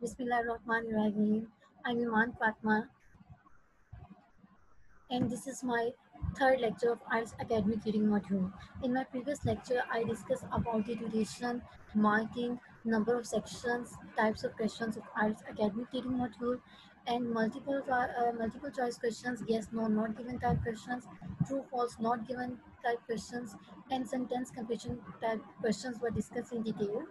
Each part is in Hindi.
Bismillahirrahmanirrahim. I'm Iman Fatma, and this is my third lecture of Arts Academic Reading Module. In my previous lecture, I discussed about the duration, marking, number of sections, types of questions of Arts Academic Reading Module, and multiple choice questions, yes, no, not given type questions, true, false, not given type questions, and sentence completion type questions were discussed in detail.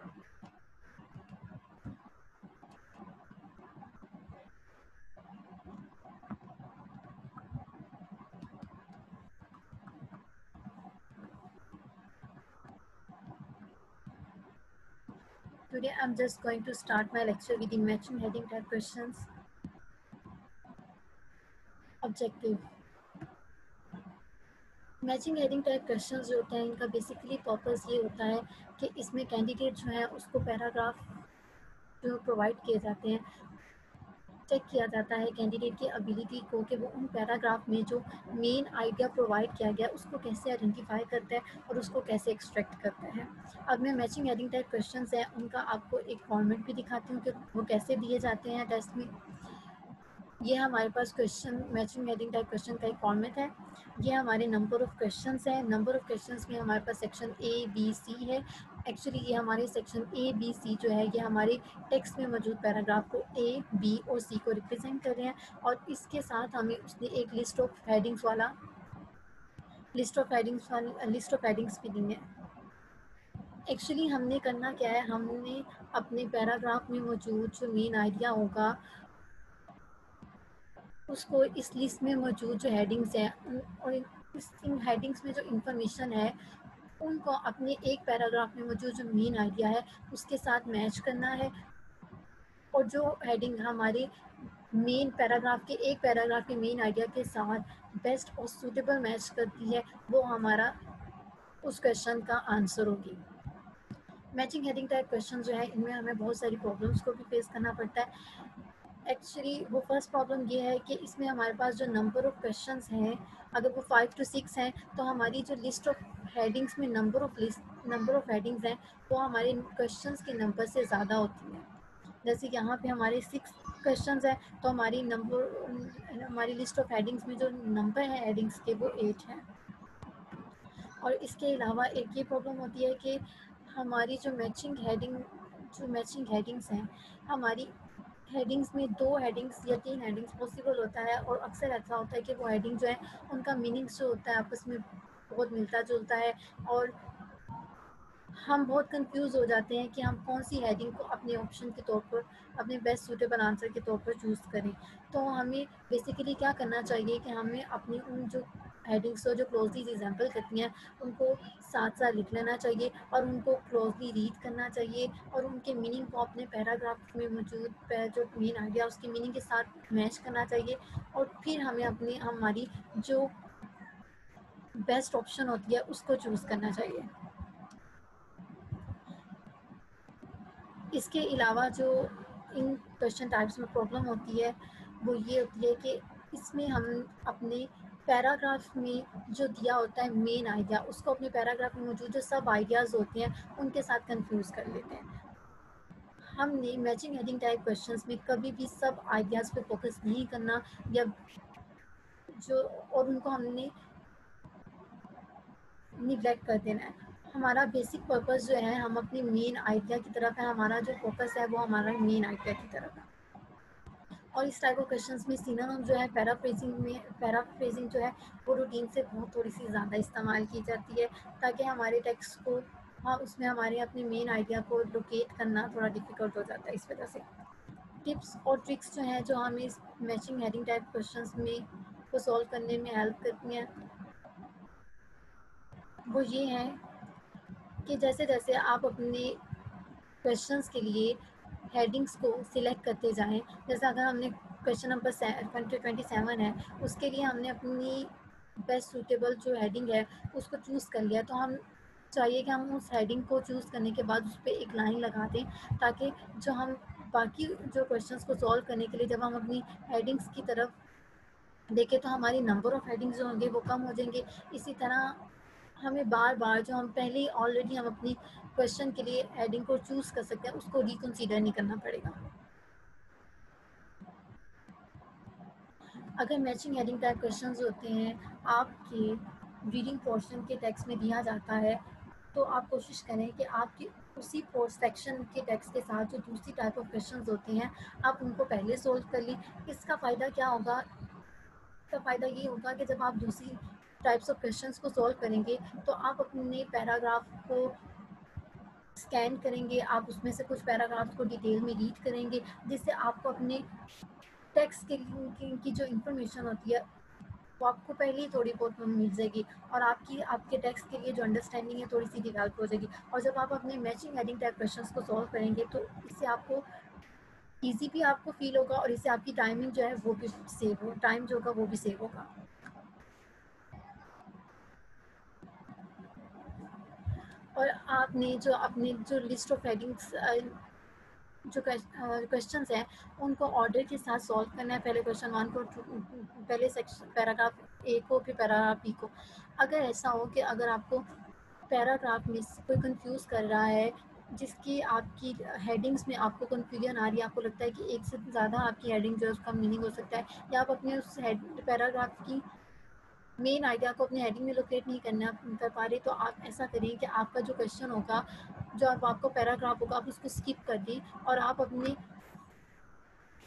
Today I'm just going to start my lecture with the matching heading type questions. Objective. Matching heading type questions जो होते हैं इनका बेसिकली पर्पस ये होता है कि इसमें कैंडिडेट जो है उसको पैराग्राफ जो प्रोवाइड किए जाते हैं चेक किया जाता है कैंडिडेट की एबिलिटी को कि वो उन पैराग्राफ में जो मेन आइडिया प्रोवाइड किया गया उसको कैसे आइडेंटिफाई करता है और उसको कैसे एक्सट्रैक्ट करता है। अब मैं मैचिंग हेडिंग टाइप क्वेश्चंस हैं उनका आपको एक फॉर्मेट भी दिखाती हूँ कि वो कैसे दिए जाते हैं टेस्ट में। ये हमारे पास question matching heading type question का एक फॉर्मेट है। ये हमारे नंबर ऑफ क्वेश्चंस है। नंबर ऑफ क्वेश्चंस में हमारे पास सेक्शन ए बी सी है। एक्चुअली ये हमारे सेक्शन ए बी सी जो है ये हमारे टेक्स्ट में मौजूद पैराग्राफ को ए बी और सी को रिप्रेजेंट कर रहे हैं और इसके साथ हमें उसने एक लिस्ट ऑफ हेडिंग्स भी दी है। एक्चुअली हमने करना क्या है, हमने अपने पैराग्राफ में मौजूद जो मेन आइडिया होगा उसको इस लिस्ट में मौजूद जो हेडिंग्स हैं और इन हेडिंग्स में जो इंफॉर्मेशन है उनको अपने एक पैराग्राफ में मौजूद जो मेन आइडिया है उसके साथ मैच करना है और जो हेडिंग हमारे मेन पैराग्राफ के एक पैराग्राफ के मेन आइडिया के साथ बेस्ट और सूटेबल मैच करती है वो हमारा उस क्वेश्चन का आंसर होगी। मैचिंग हेडिंग टाइप क्वेश्चन जो है इनमें हमें बहुत सारी प्रॉब्लम्स को भी फेस करना पड़ता है। एक्चुअली वो फर्स्ट प्रॉब्लम ये है कि इसमें हमारे पास जो नंबर ऑफ क्वेश्चंस हैं अगर वो 5 to 6 हैं तो हमारी जो लिस्ट ऑफ हेडिंग्स में नंबर ऑफ हेडिंग्स हैं वो हमारे क्वेश्चंस के नंबर से ज़्यादा होती हैं। जैसे यहाँ पे हमारे 6 क्वेश्चंस हैं तो हमारी लिस्ट ऑफ हेडिंग्स में जो नंबर है हेडिंग्स के वो 8 हैं। और इसके अलावा एक ये प्रॉब्लम होती है कि हमारी जो मैचिंग हेडिंग्स हैं हमारी हेडिंग्स में 2 हेडिंग्स या 3 हेडिंग्स पॉसिबल होता है और अक्सर ऐसा होता है कि वो हेडिंग जो है उनका मीनिंग्स जो होता है आपस में बहुत मिलता जुलता है और हम बहुत कंफ्यूज हो जाते हैं कि हम कौन सी हेडिंग को अपने ऑप्शन के तौर पर अपने बेस्ट सूटेबल आंसर के तौर पर चूज़ करें। तो हमें बेसिकली क्या करना चाहिए कि हमें अपनी उन जो हेडिंग्स को जो क्लोजली रिजेंबल करती हैं उनको साथ साथ लिख लेना चाहिए और उनको क्लोजली रीड करना चाहिए और उनके मीनिंग को अपने पैराग्राफ में मौजूद जो मेन आइडिया उसके मीनिंग के साथ मैच करना चाहिए और फिर हमें हमारी जो बेस्ट ऑप्शन होती है उसको चूज़ करना चाहिए। इसके अलावा जो इन क्वेश्चन टाइप्स में प्रॉब्लम होती है वो ये होती है कि इसमें हम अपने पैराग्राफ में जो दिया होता है मेन आइडिया उसको अपने पैराग्राफ में मौजूद जो सब आइडियाज़ होते हैं उनके साथ कंफ्यूज कर लेते हैं। हमने मैचिंग हेडिंग टाइप क्वेश्चंस में कभी भी सब आइडियाज़ पे फोकस नहीं करना या जो और उनको हमने निगलेक्ट कर देना है। हमारा बेसिक पर्पस जो है हम अपनी मेन आइडिया की तरफ है, हमारा जो फोकस है वो हमारा मेन आइडिया की तरफ है। और इस टाइप ऑफ क्वेश्चंस में सिनोनिम जो है पैराफ्रेजिंग जो है वो रूटीन से बहुत थोड़ी सी ज़्यादा इस्तेमाल की जाती है ताकि हमारे टेक्स्ट को उसमें हमारे अपने मेन आइडिया को लोकेट करना थोड़ा डिफ़िकल्ट हो जाता है। इस वजह से टिप्स और ट्रिक्स जो हैं जो हमें इस मैचिंग हेडिंग टाइप क्वेश्चंस में को सॉल्व करने में हेल्प करती हैं वो ये हैं कि जैसे जैसे आप अपने क्वेश्चंस के लिए हेडिंग्स को सिलेक्ट करते जाएं, जैसे अगर हमने क्वेश्चन नंबर 27 है उसके लिए हमने अपनी बेस्ट सूटेबल जो हेडिंग है उसको चूज़ कर लिया तो हम चाहिए कि हम उस हेडिंग को चूज़ करने के बाद उस पर एक लाइन लगा दें ताकि जो हम बाकी जो क्वेश्चंस को सॉल्व करने के लिए जब हम अपनी हेडिंग्स की तरफ देखें तो हमारी नंबर ऑफ हेडिंग्स जो होंगे वो कम हो जाएंगे। इसी तरह हमें बार बार जो हम पहले ही ऑलरेडी हम अपनी क्वेश्चन के लिए हेडिंग को चूज़ कर सकते हैं उसको रिकंसीडर नहीं करना पड़ेगा। अगर मैचिंग हेडिंग टाइप क्वेश्चंस होते हैं आपके रीडिंग पोर्शन के टेक्स्ट में दिया जाता है, तो आप कोशिश करें कि आपकी उसी सेक्शन के टेक्स्ट के साथ जो दूसरी टाइप ऑफ क्वेश्चंस होते हैं आप उनको पहले सोल्व कर लें। इसका फ़ायदा क्या होगा? इसका फ़ायदा ये होगा कि जब आप दूसरी टाइप्स ऑफ क्वेश्चंस को सॉल्व करेंगे तो आप अपने पैराग्राफ को स्कैन करेंगे, आप उसमें से कुछ पैराग्राफ्स को डिटेल में रीड करेंगे, जिससे आपको अपने टेक्स्ट की जो इंफॉर्मेशन होती है वो आपको पहले ही थोड़ी बहुत मिल जाएगी और आपके टेक्स्ट के लिए जो अंडरस्टैंडिंग है थोड़ी सी डेवलप हो जाएगी। और जब आप अपने मैचिंग हेडिंग टाइप क्वेश्चंस को सॉल्व करेंगे तो इससे आपको ईजी भी आपको फील होगा और इससे आपकी टाइमिंग जो है वो भी सेव हो, टाइम जो होगा वो भी सेव होगा। और आपने जो अपने जो लिस्ट ऑफ हेडिंग्स जो क्वेश्चंस हैं उनको ऑर्डर के साथ सॉल्व करना है। पहले क्वेश्चन 1 को, पहले सेक्शन पैराग्राफ ए को, फिर पैराग्राफ बी को। अगर ऐसा हो कि अगर आपको पैराग्राफ में कोई कंफ्यूज कर रहा है, जिसकी आपकी हेडिंग्स में आपको कन्फ्यूजन आ रही है, आपको लगता है कि एक से ज़्यादा आपकी हेडिंग जो है उसका मीनिंग हो सकता है, या आप अपने उस पैराग्राफ की मेन आइडिया को अपने हेडिंग में लोकेट नहीं कर पा रहे, तो आप ऐसा करें कि आपका जो क्वेश्चन होगा, जो आपका पैराग्राफ होगा, आप उसको स्किप कर दें और आप अपने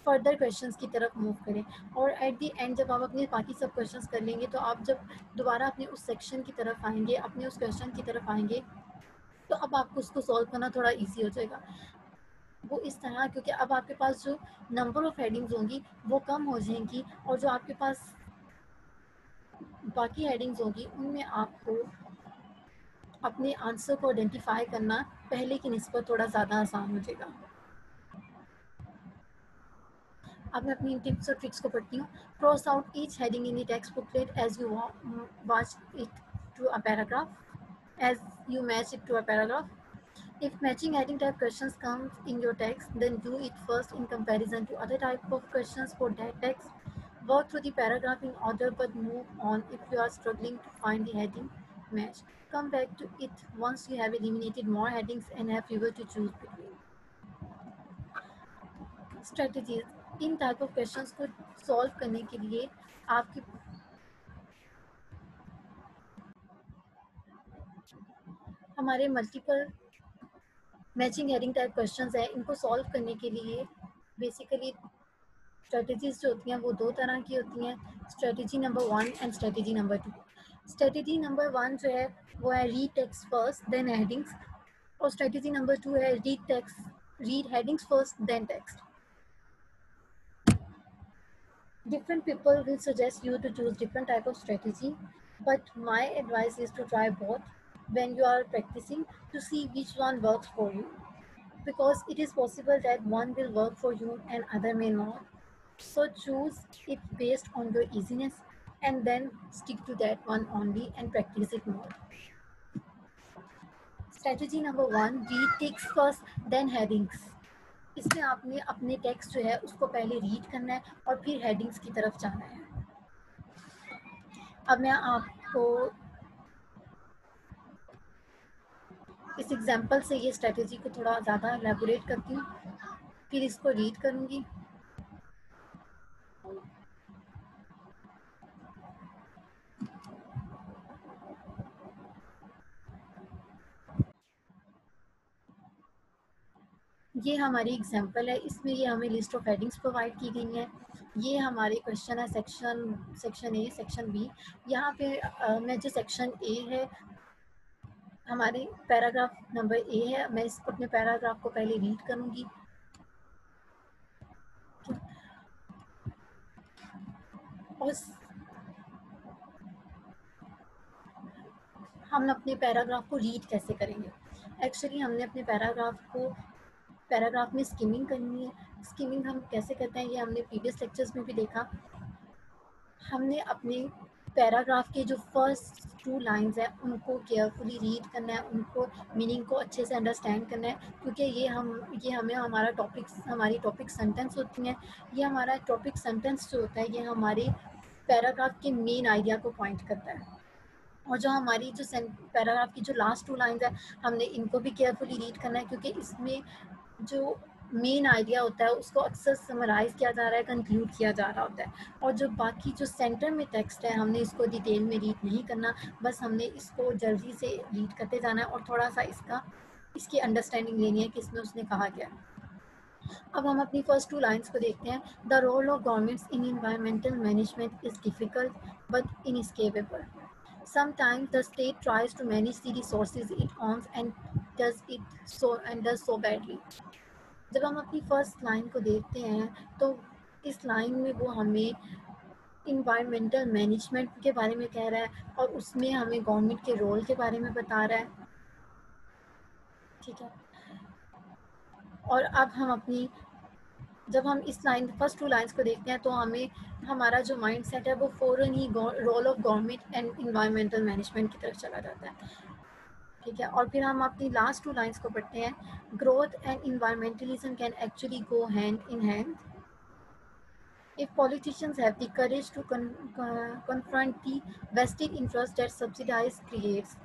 फर्दर क्वेश्चंस की तरफ मूव करें। और एट द एंड जब आप अपने बाकी सब क्वेश्चंस कर लेंगे तो आप जब दोबारा अपने उस सेक्शन की तरफ आएंगे, अपने उस क्वेश्चन की तरफ आएंगे, तो अब आपको उसको सॉल्व करना थोड़ा ईजी हो जाएगा। वो इस तरह, क्योंकि अब आपके पास जो नंबर ऑफ हेडिंग्स होंगी वो कम हो जाएंगी और जो आपके पास बाकी हेडिंग्स होंगी उनमें आपको अपने आंसर को आइडेंटिफाई करना पहले की निस्बत थोड़ा ज़्यादा आसान हो जाएगा। अब मैं अपनी टिप्स और ट्रिक्स को पढ़ती हूँ। Cross out each heading in the text booklet as you watch it to a paragraph, as you match it to a paragraph. If matching heading type questions comes in your text, then do it first in comparison to other type of questions for that text. Work through the paragraph in order but move on if you are struggling to find the heading match. Come back to it once you have eliminated more headings and have fewer to choose between. Strategies: in type of questions को सॉल्व करने के लिए आपकी हमारे multiple matching heading type questions है, इनको सॉल्व करने के लिए बेसिकली स्ट्रेटजीज जो होती हैं वो दो तरह की होती हैं, strategy number 1 and strategy number 2। Strategy number 1 जो है वो है read text first then headings, और स्ट्रेटजी नंबर 2 है read headings first then text. Different people will suggest you to choose different type of strategy, but my advice is to try both when you are practicing to see which one works for you, because it is possible that one will work for you and other may not. So choose it based on your easiness and then stick to that one only and practice it more. Strategy number 1, read text first then headings. इसमें आपने अपने टेक्स्ट जो है उसको पहले रीड करना है और फिर हेडिंग्स की तरफ जाना है। अब मैं आपको इस एग्जांपल से ये स्ट्रेटजी को थोड़ा ज़्यादा एलैबोरेट करती हूँ, फिर इसको रीड करूँगी। ये हमारी एग्जांपल है, इसमें ये हमें लिस्ट ऑफ हेडिंग्स प्रोवाइड की गई हैं। ये हमारे क्वेश्चन है सेक्शन ए, सेक्शन बी। यहाँ पे मैं जो सेक्शन ए है, हमारे पैराग्राफ नंबर ए है, मैं इस अपने पैराग्राफ को पहले रीड करूँगी। और हम अपने पैराग्राफ को रीड कैसे करेंगे? एक्चुअली हमने अपने पैराग्राफ में स्किमिंग करनी है। स्किमिंग हम कैसे करते हैं ये हमने प्रीवियस लेक्चर्स में भी देखा। हमने अपने पैराग्राफ के जो फर्स्ट 2 लाइंस हैं उनको केयरफुली रीड करना है, उनको मीनिंग को अच्छे से अंडरस्टैंड करना है, क्योंकि ये हमें हमारी टॉपिक सेंटेंस होती हैं। ये हमारा टॉपिक सेंटेंस जो होता है ये हमारे पैराग्राफ के मेन आइडिया को पॉइंट करता है। और जो हमारी जो पैराग्राफ की जो लास्ट 2 लाइंस है हमने इनको भी केयरफुली रीड करना है, क्योंकि इसमें जो मेन आइडिया होता है उसको अक्सर समराइज़ किया जा रहा है, कंक्लूड किया जा रहा होता है, और जो बाकी जो सेंटर में टेक्स्ट है हमने इसको डिटेल में रीड नहीं करना, बस हमने इसको जल्दी से रीड करते जाना है और थोड़ा सा इसकी अंडरस्टैंडिंग लेनी है कि इसमें उसने कहा क्या है। अब हम अपनी फर्स्ट 2 लाइन्स को देखते हैं। The role of governments in environmental management is difficult but inescapable. Sometimes the state tries to manage the resources it owns and does so badly. जब हम अपनी फर्स्ट लाइन को देखते हैं तो इस लाइन में वो हमें इन्वायरमेंटल मैनेजमेंट के बारे में कह रहा है और उसमें हमें गवर्नमेंट के रोल के बारे में बता रहा है, ठीक है। और अब जब हम इस लाइन फर्स्ट 2 लाइन्स को देखते हैं तो हमें हमारा जो माइंड सेट है वो फ़ौरन ही role of government and environmental management की तरफ चला जाता है, ठीक है। और फिर हम अपनी लास्ट 2 लाइन्स को पढ़ते हैं। Growth and environmentalism can actually go hand in hand if politicians have the courage to confront the vested interest that subsidize creates।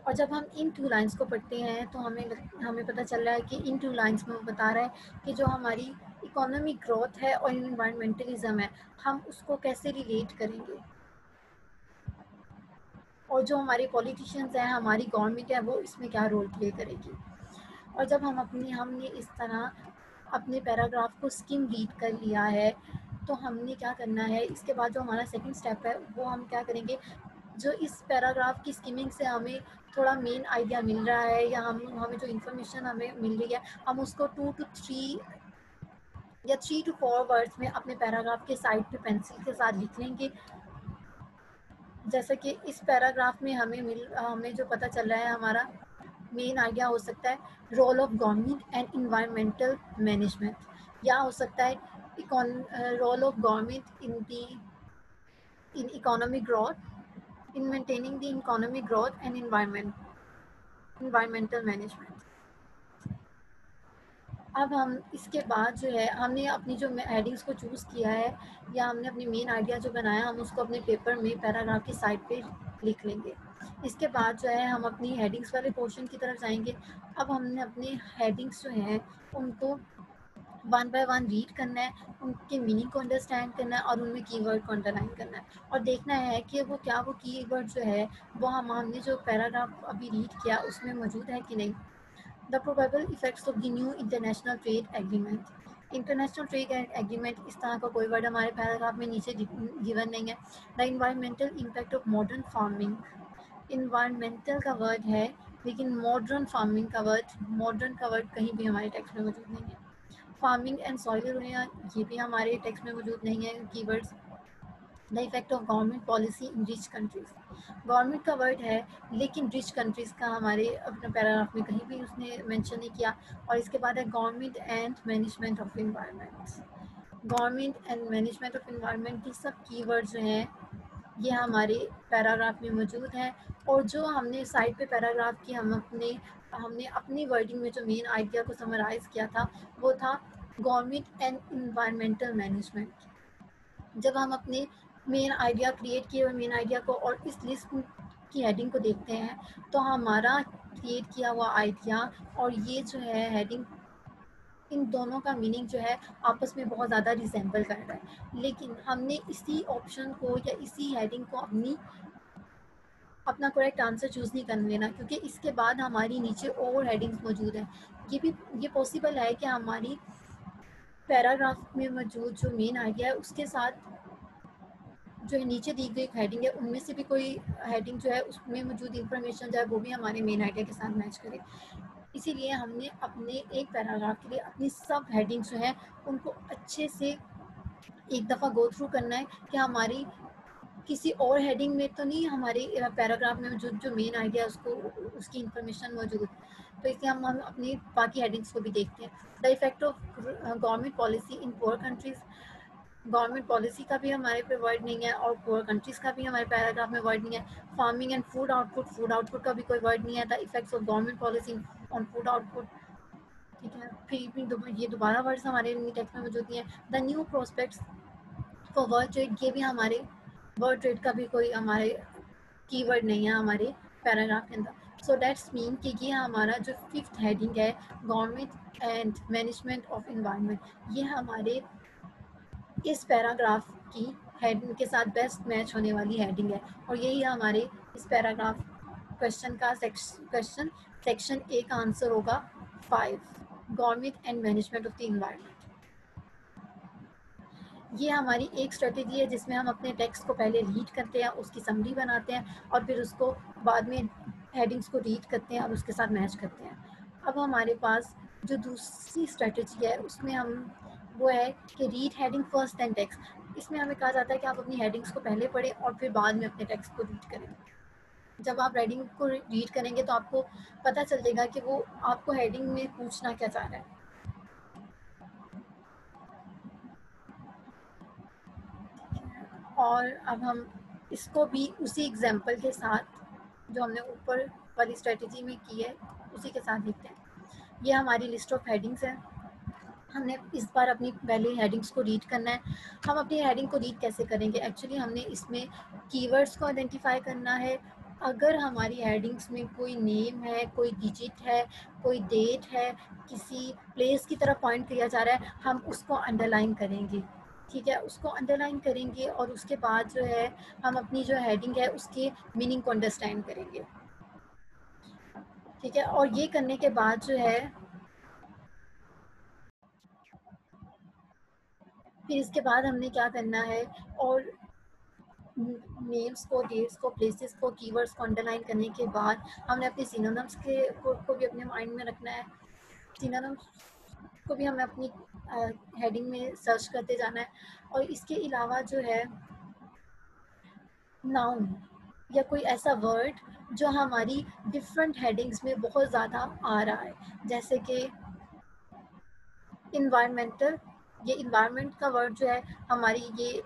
और जब हम इन 2 लाइन्स को पढ़ते हैं तो हमें पता चल रहा है कि इन 2 लाइन्स में वो बता रहा है कि जो हमारी इकोनॉमिक ग्रोथ है और इन्वायरमेंटलिज्म है हम उसको कैसे रिलेट करेंगे, और जो हमारे पॉलिटिशियंस हैं, हमारी गवर्नमेंट है, वो इसमें क्या रोल प्ले करेगी। और जब हमने इस तरह अपने पैराग्राफ को स्किम रीड कर लिया है तो हमने क्या करना है, इसके बाद जो हमारा सेकंड स्टेप है वो हम क्या करेंगे, जो इस पैराग्राफ की स्किमिंग से हमें थोड़ा मेन आइडिया मिल रहा है या हमें जो इन्फॉर्मेशन हमें मिल रही है हम उसको 2 to 3 या 3 to 4 वर्ड्स में अपने पैराग्राफ के साइड पे पेंसिल के साथ लिख लेंगे। जैसे कि इस पैराग्राफ में हमें जो पता चल रहा है, हमारा मेन आइडिया हो सकता है role of government and environmental management, या हो सकता है role of government in economic growth, in maintaining the economic growth and environmental management. अब हम इसके बाद जो है हमने अपनी जो हेडिंग्स को चूज़ किया है या हमने अपनी मेन आइडिया जो बनाया हम उसको अपने पेपर में पैराग्राफ की साइड पे लिख लेंगे। इसके बाद जो है हम अपनी हेडिंग्स वाले पोर्शन की तरफ जाएंगे। अब हमने अपने हेडिंग्स जो हैं उनको 1 बाय 1 रीड करना है, उनके मीनिंग को अंडरस्टैंड करना है और उनमें कीवर्ड को अंडरलाइन करना है और देखना है कि वो कीवर्ड जो है वो हमने जो पैराग्राफ अभी रीड किया उसमें मौजूद है कि नहीं। The probable effects of the new international trade agreement. International trade agreement, इस तरह का कोई वर्ड हमारे पैराग्राफ में नीचे गिवन नहीं है। The environmental impact of modern farming, environmental का वर्ड है लेकिन मॉडर्न फार्मिंग का वर्ड कहीं भी हमारे टेक्स्ट में मौजूद नहीं है। फार्मिंग एंड सॉइल इरोजन, ये भी हमारे टेक्स्ट में मौजूद नहीं है keywords. The effect of government policy in rich countries, government का वर्ड है लेकिन रिच कंट्रीज़ का हमारे अपने पैराग्राफ में कहीं भी उसने मेंशन नहीं किया। और इसके बाद है government and management of environment, government and management of environment, ये सब कीवर्ड जो हैं ये हमारे पैराग्राफ में मौजूद हैं। और जो हमने साइड पे पैराग्राफ की हमने अपनी वर्डिंग में जो मेन आइडिया को समराइज़ किया था वो था गवर्नमेंट एंड इन्वायरमेंटल मैनेजमेंट। जब हम अपने मेन आइडिया क्रिएट किए हुए मेन आइडिया को और इस लिस्ट की हेडिंग को देखते हैं तो हमारा क्रिएट किया हुआ आइडिया और ये जो है हेडिंग, इन दोनों का मीनिंग जो है आपस में बहुत ज़्यादा रिजेंबल कर रहा है, लेकिन हमने इसी ऑप्शन को या इसी हेडिंग को अपना करेक्ट आंसर चूज़ नहीं करने देना, क्योंकि इसके बाद हमारी नीचे और हेडिंग्स मौजूद हैं। ये पॉसिबल है कि हमारी पैराग्राफ में मौजूद जो मेन आइडिया है उसके साथ जो है नीचे दी गई हेडिंग है उनमें से भी कोई हेडिंग जो है उसमें मौजूद इंफॉर्मेशन जो है वो भी हमारे मेन आइडिया के साथ मैच करे। इसीलिए हमने अपने एक पैराग्राफ के लिए अपनी सब हेडिंग्स जो है उनको अच्छे से एक दफ़ा गो थ्रू करना है कि हमारी किसी और हेडिंग में तो नहीं हमारे पैराग्राफ में जो मेन आइडिया उसकी इंफॉर्मेशन मौजूद। तो इसलिए हम अपनी बाकी हेडिंग्स को भी देखते हैं। The effect of government policy in poor countries, government policy का भी हमारे पे वर्ड नहीं है और पुअर कंट्रीज़ का भी हमारे पैराग्राफ में वर्ड नहीं है। फार्मिंग एंड फूड आउटपुट का भी कोई वर्ड नहीं है। The effects of government policy on food output, ठीक है, फिर ये दोबारा वर्ड्स हमारे टेक्स्ट में मौजूद नहीं है। The new prospects for word trade, ये भी हमारे वर्ड ट्रेड का भी कोई हमारे कीवर्ड नहीं है हमारे पैराग्राफ के अंदर। सो दैट्स मीन कि ये हमारा जो 5th हेडिंग है, government and management of environment, ये हमारे इस पैराग्राफ की हेडिंग के साथ बेस्ट मैच होने वाली हेडिंग है। और यही हमारे इस पैराग्राफ क्वेश्चन का सेक्शन ए का आंसर होगा 5, government and management of the environment. ये हमारी एक स्ट्रेटेजी है जिसमें हम अपने टेक्स्ट को पहले रीड करते हैं, उसकी समरी बनाते हैं और फिर उसको बाद में हेडिंग्स को रीड करते हैं और उसके साथ मैच करते हैं। अब हमारे पास जो दूसरी स्ट्रेटेजी है उसमें हम वो है कि read heading first then text. इसमें हमें कहा जाता है कि आप अपनी हेडिंग्स को पहले पढ़ें और फिर बाद में अपने टेक्स्ट को रीड करें। जब आप हेडिंग को रीड करेंगे तो आपको पता चल जाएगा कि वो आपको हेडिंग में पूछना क्या चाह रहा है। और अब हम इसको भी उसी एग्जाम्पल के साथ जो हमने ऊपर वाली स्ट्रेटेजी में की है उसी के साथ लिखते हैं। ये हमारी लिस्ट ऑफ हेडिंग्स है। हमने इस बार अपनी पहले हेडिंग्स को रीड करना है। हम अपनी हेडिंग को रीड कैसे करेंगे? एक्चुअली हमने इसमें कीवर्ड्स को आइडेंटिफाई करना है। अगर हमारी हेडिंग्स में कोई नेम है, कोई डिजिट है, कोई डेट है, किसी प्लेस की तरफ पॉइंट किया जा रहा है, हम उसको अंडरलाइन करेंगे। ठीक है, उसको अंडरलाइन करेंगे और उसके बाद जो है हम अपनी जो हेडिंग है उसके मीनिंग को अंडरस्टैंड करेंगे। ठीक है, और ये करने के बाद जो है फिर इसके बाद हमने क्या करना है, और नेम्स को, डेट्स को, प्लेसेस को, कीवर्ड्स को अंडरलाइन करने के बाद हमने अपने सिनोनिम्स को भी अपने माइंड में रखना है। सिनोनिम्स को भी हमें अपनी हेडिंग में सर्च करते जाना है। और इसके अलावा जो है नाउन या कोई ऐसा वर्ड जो हमारी डिफरेंट हेडिंग्स में बहुत ज़्यादा आ रहा है, जैसे कि इन्वायरमेंटल। ये इन्वायरमेंट का वर्ड जो है हमारी ये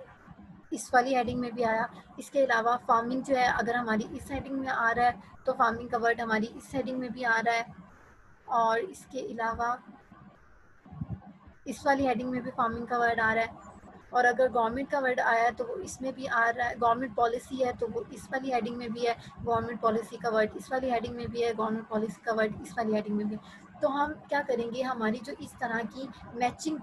इस वाली हेडिंग में भी आया। इसके अलावा फार्मिंग जो है अगर हमारी इस हेडिंग में आ रहा है तो फार्मिंग का वर्ड हमारी इस हेडिंग में भी आ रहा है। और इसके अलावा इस वाली हेडिंग में भी फार्मिंग का वर्ड आ रहा है। और अगर गवर्नमेंट का वर्ड आया है तो वो इसमें भी आ रहा है। गवर्नमेंट पॉलिसी है तो वो इस वाली हेडिंग में भी है, गवर्नमेंट पॉलिसी का वर्ड इस वाली हेडिंग में भी है, गवर्नमेंट पॉलिसी का वर्ड इस वाली हेडिंग में भी है। तो हम क्या करेंगे, हमारी जो इस तरह की मैचिंग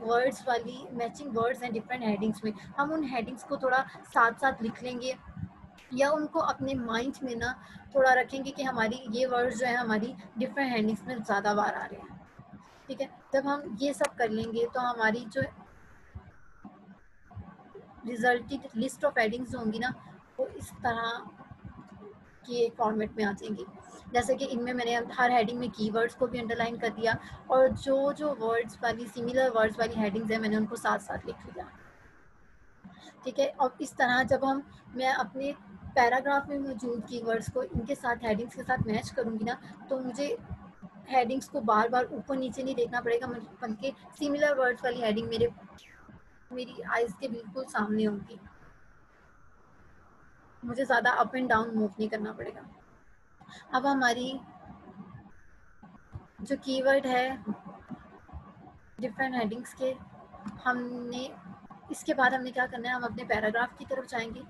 वर्ड्स हैं डिफरेंट हेडिंग्स में, हम उन हेडिंग्स को थोड़ा साथ साथ लिख लेंगे या उनको अपने माइंड में ना थोड़ा रखेंगे कि हमारी ये वर्ड्स जो है हमारी डिफरेंट हेडिंग्स में ज़्यादा बार आ रहे हैं। ठीक है, जब हम ये सब कर लेंगे तो हमारी जो रिजल्टेड लिस्ट ऑफ हेडिंग्स होंगी ना वो इस तरह की एक फॉर्मेट में आ जाएंगी। जैसे कि इनमें मैंने हर हेडिंग में कीवर्ड्स को भी अंडरलाइन कर दिया और जो जो वर्ड्स वाली सिमिलर वर्ड्स वाली हेडिंग्स हैं मैंने उनको साथ साथ लिख लिया। ठीक है, और इस तरह जब मैं अपने पैराग्राफ में मौजूद कीवर्ड्स को इनके साथ हेडिंग्स के साथ मैच करूँगी ना तो मुझे हेडिंग्स को बार बार ऊपर नीचे नहीं देखना पड़ेगा, बल्कि सिमिलर वर्ड्स वाली हेडिंग मेरी आइज़ के बिल्कुल सामने होगी। मुझे ज़्यादा अप एंड डाउन मूव नहीं करना पड़ेगा। अब हमारी जो कीवर्ड है डिफरेंट हेडिंग्स के, हमने इसके बाद हमने क्या करना है, हम अपने पैराग्राफ की तरफ जाएंगे।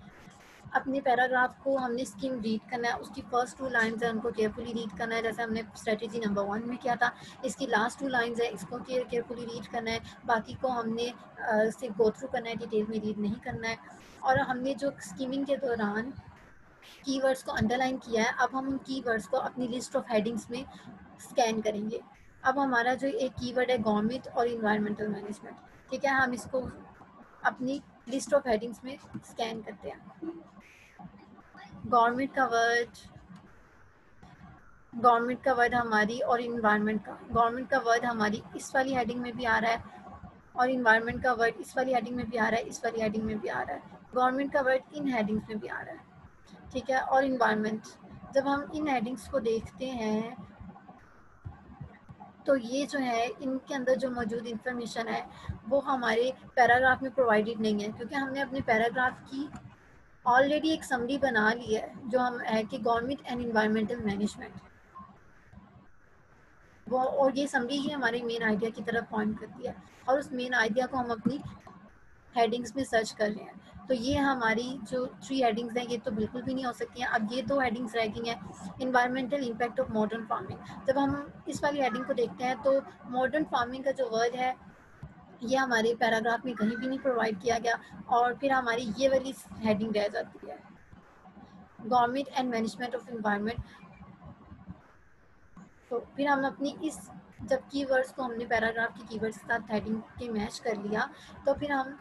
अपने पैराग्राफ को हमने स्किम रीड करना है, उसकी फर्स्ट 2 लाइन्स है उनको केयरफुली रीड करना है, जैसे हमने स्ट्रेटेजी नंबर 1 में किया था। इसकी लास्ट 2 लाइन्स है, इसको केयरफुली रीड करना है, बाकी को हमने सिर्फ गो थ्रू करना है, डिटेल में रीड नहीं करना है। और हमने जो स्कीमिंग के दौरान कीवर्ड्स को अंडरलाइन किया है, अब हम उन कीवर्ड्स को अपनी लिस्ट ऑफ हेडिंग्स में स्कैन करेंगे। अब हमारा जो एक कीवर्ड है गवर्नमेंट और इन्वायरमेंटल मैनेजमेंट, ठीक है, हम इसको अपनी लिस्ट ऑफ हेडिंग्स में स्कैन करते हैं। गवर्नमेंट का वर्ड हमारी और गवर्नमेंट का वर्ड हमारी इस वाली हेडिंग में भी आ रहा है और इन्वायरमेंट का वर्ड इस वाली हेडिंग में भी आ रहा है, इस वाली हेडिंग में भी आ रहा है। गवर्नमेंट का वर्ड इन हेडिंग्स में भी आ रहा है। ठीक है, और इन्वायरमेंट, जब हम इन हेडिंग्स को देखते हैं तो ये जो है इनके अंदर जो मौजूद इंफॉर्मेशन है वो हमारे पैराग्राफ में प्रोवाइडेड नहीं है, क्योंकि हमने अपने पैराग्राफ की ऑलरेडी एक समरी बना ली है जो हम है कि गवर्नमेंट एंड इन्वायरमेंटल मैनेजमेंट, वो और ये समरी ही हमारे मेन आइडिया की तरफ पॉइंट करती है और उस मेन आइडिया को हम अपनी हेडिंग्स में सर्च कर रहे हैं। तो ये हमारी जो 3 हेडिंग्स हैं ये तो बिल्कुल भी नहीं हो सकती हैं। अब ये 2 हेडिंग्स रह गई हैं, environmental impact of modern farming. जब हम इस वाली हेडिंग को देखते हैं तो मॉडर्न फार्मिंग का जो वर्ड है ये हमारे पैराग्राफ में कहीं भी नहीं प्रोवाइड किया गया, और फिर हमारी ये वाली हेडिंग रह जाती है, government and management of environment. तो फिर हम अपनी इस जब कीवर्ड्स को हमने पैराग्राफ के कीवर्ड्स के साथ हेडिंग के मैच कर लिया, तो फिर हम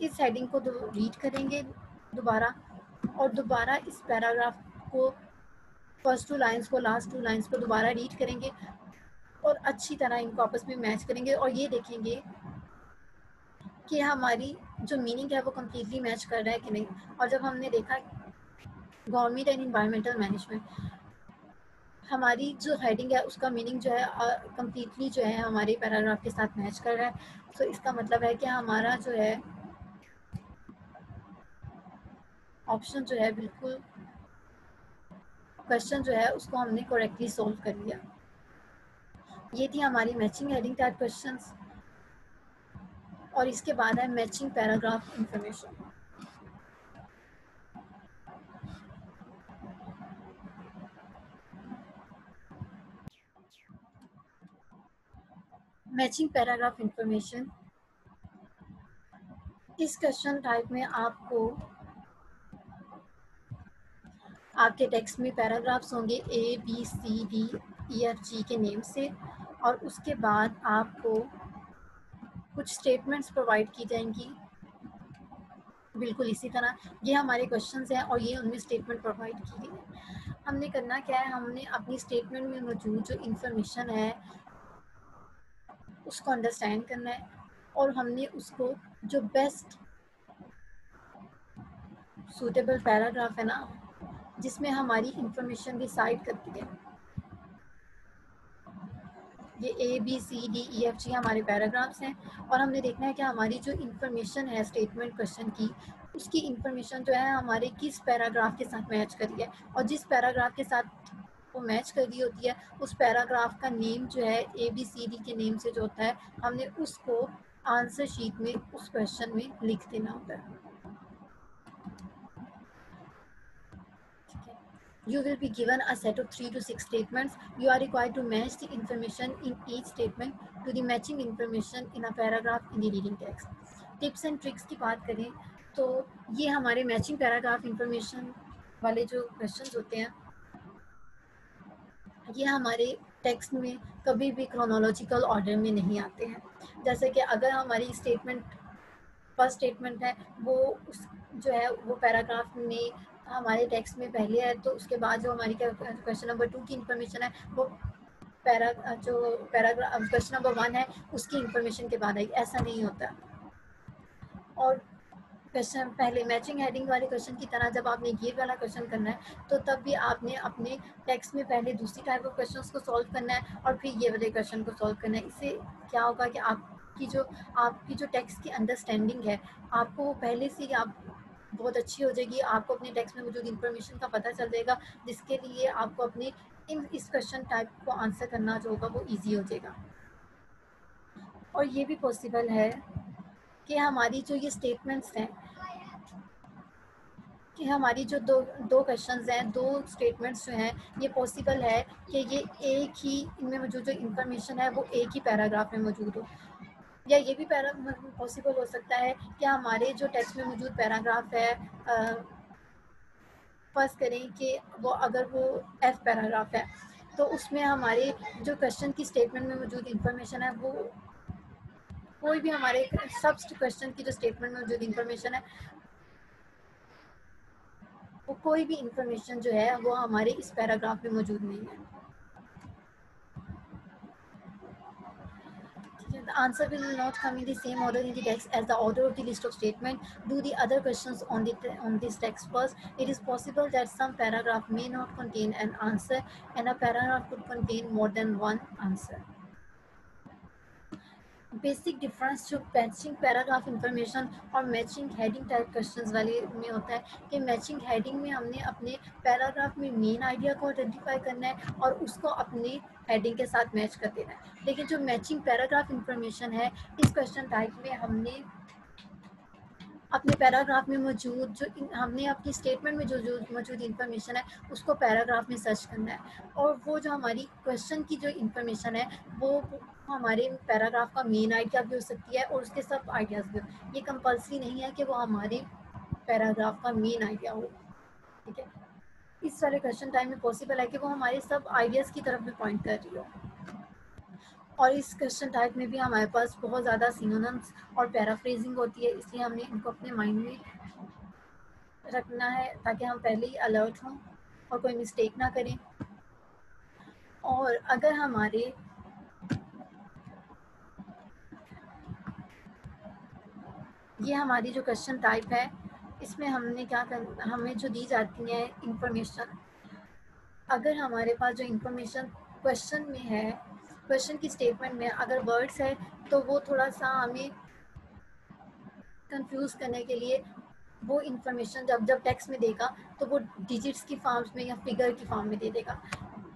इस हेडिंग को रीड करेंगे दोबारा, और दोबारा इस पैराग्राफ को फर्स्ट 2 लाइन्स को, लास्ट 2 लाइन्स को दोबारा रीड करेंगे और अच्छी तरह इनको आपस में मैच करेंगे, और ये देखेंगे कि हमारी जो मीनिंग है वो कम्प्लीटली मैच कर रहा है कि नहीं। और जब हमने देखा गवर्नमेंट एंड इन्वायरमेंटल मैनेजमेंट, हमारी जो हेडिंग है उसका मीनिंग जो है कम्प्लीटली जो है हमारे पैराग्राफ के साथ मैच कर रहा है। तो इसका मतलब है कि हमारा जो है ऑप्शन जो है बिल्कुल, क्वेश्चन जो है उसको हमने करेक्टली सोल्व कर लिया। ये थी हमारी मैचिंग हेडिंग टाइप क्वेश्चंस, और इसके बाद है matching paragraph information. Matching paragraph information, इस क्वेश्चन टाइप में आपको आपके टेक्स्ट में पैराग्राफ्स होंगे A, B, C, D, E, F, G के नेम से, और उसके बाद आपको कुछ स्टेटमेंट्स प्रोवाइड की जाएंगी बिल्कुल इसी तरह। ये हमारे क्वेश्चंस हैं और ये उनमें स्टेटमेंट प्रोवाइड की गई है। हमने करना क्या है, हमने अपनी स्टेटमेंट में मौजूद जो इंफॉर्मेशन है उसको अंडरस्टैंड करना है, और हमने उसको जो बेस्ट सूटेबल पैराग्राफ है ना जिसमें हमारी इंफॉर्मेशन डिसाइड करती है, ये A, B, C, D, E, F, G हमारे पैराग्राफ्स हैं, और हमने देखना है कि हमारी जो इंफॉर्मेशन है स्टेटमेंट क्वेश्चन की, उसकी इंफॉर्मेशन जो है हमारे किस पैराग्राफ के साथ मैच करी है, और जिस पैराग्राफ के साथ वो मैच कर रही होती है उस पैराग्राफ का नेम जो है A, B, C, D के नेम से जो होता है, हमने उसको आंसर शीट में उस क्वेश्चन में लिख देना होता है। You will be given a set of 3 to 6 statements. You are required to match the information in each statement to the matching information in a paragraph in the reading text. Tips and tricks की बात करें तो ये हमारे मैचिंग पैराग्राफ इंफॉर्मेशन वाले जो क्वेश्चंस होते हैं ये हमारे टेक्स्ट में कभी भी क्रोनोलॉजिकल ऑर्डर में नहीं आते हैं। जैसे कि अगर हमारी स्टेटमेंट फर्स्ट स्टेटमेंट है वो उस जो है वो पैराग्राफ में हमारे टेक्स्ट में पहले है, तो उसके बाद जो हमारी क्वेश्चन नंबर 2 की इंफॉर्मेशन है वो पैराग्राफ क्वेश्चन नंबर 1 है उसकी इंफॉर्मेशन के बाद आई, ऐसा नहीं होता। और क्वेश्चन पहले मैचिंग हेडिंग वाले क्वेश्चन की तरह जब आपने ये वाला क्वेश्चन करना है तो तब भी आपने अपने टेक्स्ट में पहले दूसरी टाइप ऑफ क्वेश्चंस को सॉल्व करना है और फिर ये वाले क्वेश्चन को सॉल्व करना है। इससे क्या होगा कि आपकी जो टेक्स्ट की अंडरस्टैंडिंग है आपको वो पहले से ही आप बहुत अच्छी हो जाएगी, आपको अपने टेक्स्ट में मौजूद इंफॉर्मेशन का पता चल जाएगा, जिसके लिए आपको अपने इस क्वेश्चन टाइप को आंसर करना जो होगा वो ईजी हो जाएगा। और ये भी पॉसिबल है कि हमारी जो ये स्टेटमेंट्स हैं कि हमारी जो दो क्वेश्चंस हैं, दो स्टेटमेंट्स जो हैं, ये पॉसिबल है कि ये एक ही इनमें मौजूद जो इंफॉर्मेशन है वो एक ही पैराग्राफ में मौजूद हो, या ये भी पॉसिबल हो सकता है कि हमारे जो टेक्स्ट में मौजूद पैराग्राफ है फर्स्ट करें कि वो अगर वो एफ पैराग्राफ है तो उसमें हमारे जो क्वेश्चन की स्टेटमेंट में मौजूद इंफॉर्मेशन है वो कोई भी हमारे सब क्वेश्चन की जो स्टेटमेंट में मौजूद इंफॉर्मेशन है वो कोई भी इंफॉर्मेशन जो है वो हमारे इस पैराग्राफ में मौजूद नहीं है। The answer will not come in the same order in the text as the order of the list of statement. Do the other questions on this text first. It is possible that some paragraph may not contain an answer and a paragraph could contain more than one answer. Basic difference जो मैचिंग पैराग्राफ इंफॉर्मेशन और मैचिंग हेडिंग टाइप क्वेश्चंस वाले में होता है कि मैचिंग हेडिंग में हमने अपने पैराग्राफ में मेन आइडिया को आइडेंटिफाई करना है और उसको अपने हेडिंग के साथ मैच कर देना है। लेकिन जो मैचिंग पैराग्राफ इंफॉर्मेशन है इस क्वेश्चन टाइप में हमने अपने पैराग्राफ में मौजूद हमने अपनी स्टेटमेंट में जो मौजूद इंफॉर्मेशन है उसको पैराग्राफ में सर्च करना है, और वो जो हमारी क्वेश्चन की जो इंफॉर्मेशन है वो हमारे पैराग्राफ का मेन आइडिया भी हो सकती है और उसके सब आइडियाज़ भी हो। ये कंपल्सरी नहीं है कि वो हमारे पैराग्राफ का मेन आइडिया हो, ठीक है। इस वाले क्वेश्चन टाइम में पॉसिबल है कि वो हमारे सब आइडियाज़ की तरफ भी पॉइंट कर रही हो। और इस क्वेश्चन टाइप में भी हमारे पास बहुत ज़्यादा सिनोनिम्स और पैराफ्रेजिंग होती है, इसलिए हमने इनको अपने माइंड में रखना है ताकि हम पहले ही अलर्ट हों और कोई मिस्टेक ना करें। और अगर हमारे ये हमारी जो क्वेश्चन टाइप है, इसमें हमने क्या कर हमें जो दी जाती है इंफॉर्मेशन, अगर हमारे पास जो इंफॉर्मेशन क्वेश्चन में है, क्वेश्चन की स्टेटमेंट में अगर वर्ड्स है तो वो थोड़ा सा हमें कंफ्यूज करने के लिए वो इंफॉर्मेशन जब टेक्स्ट में देगा तो वो डिजिट्स की फॉर्म्स में या फिगर की फॉर्म में दे देगा।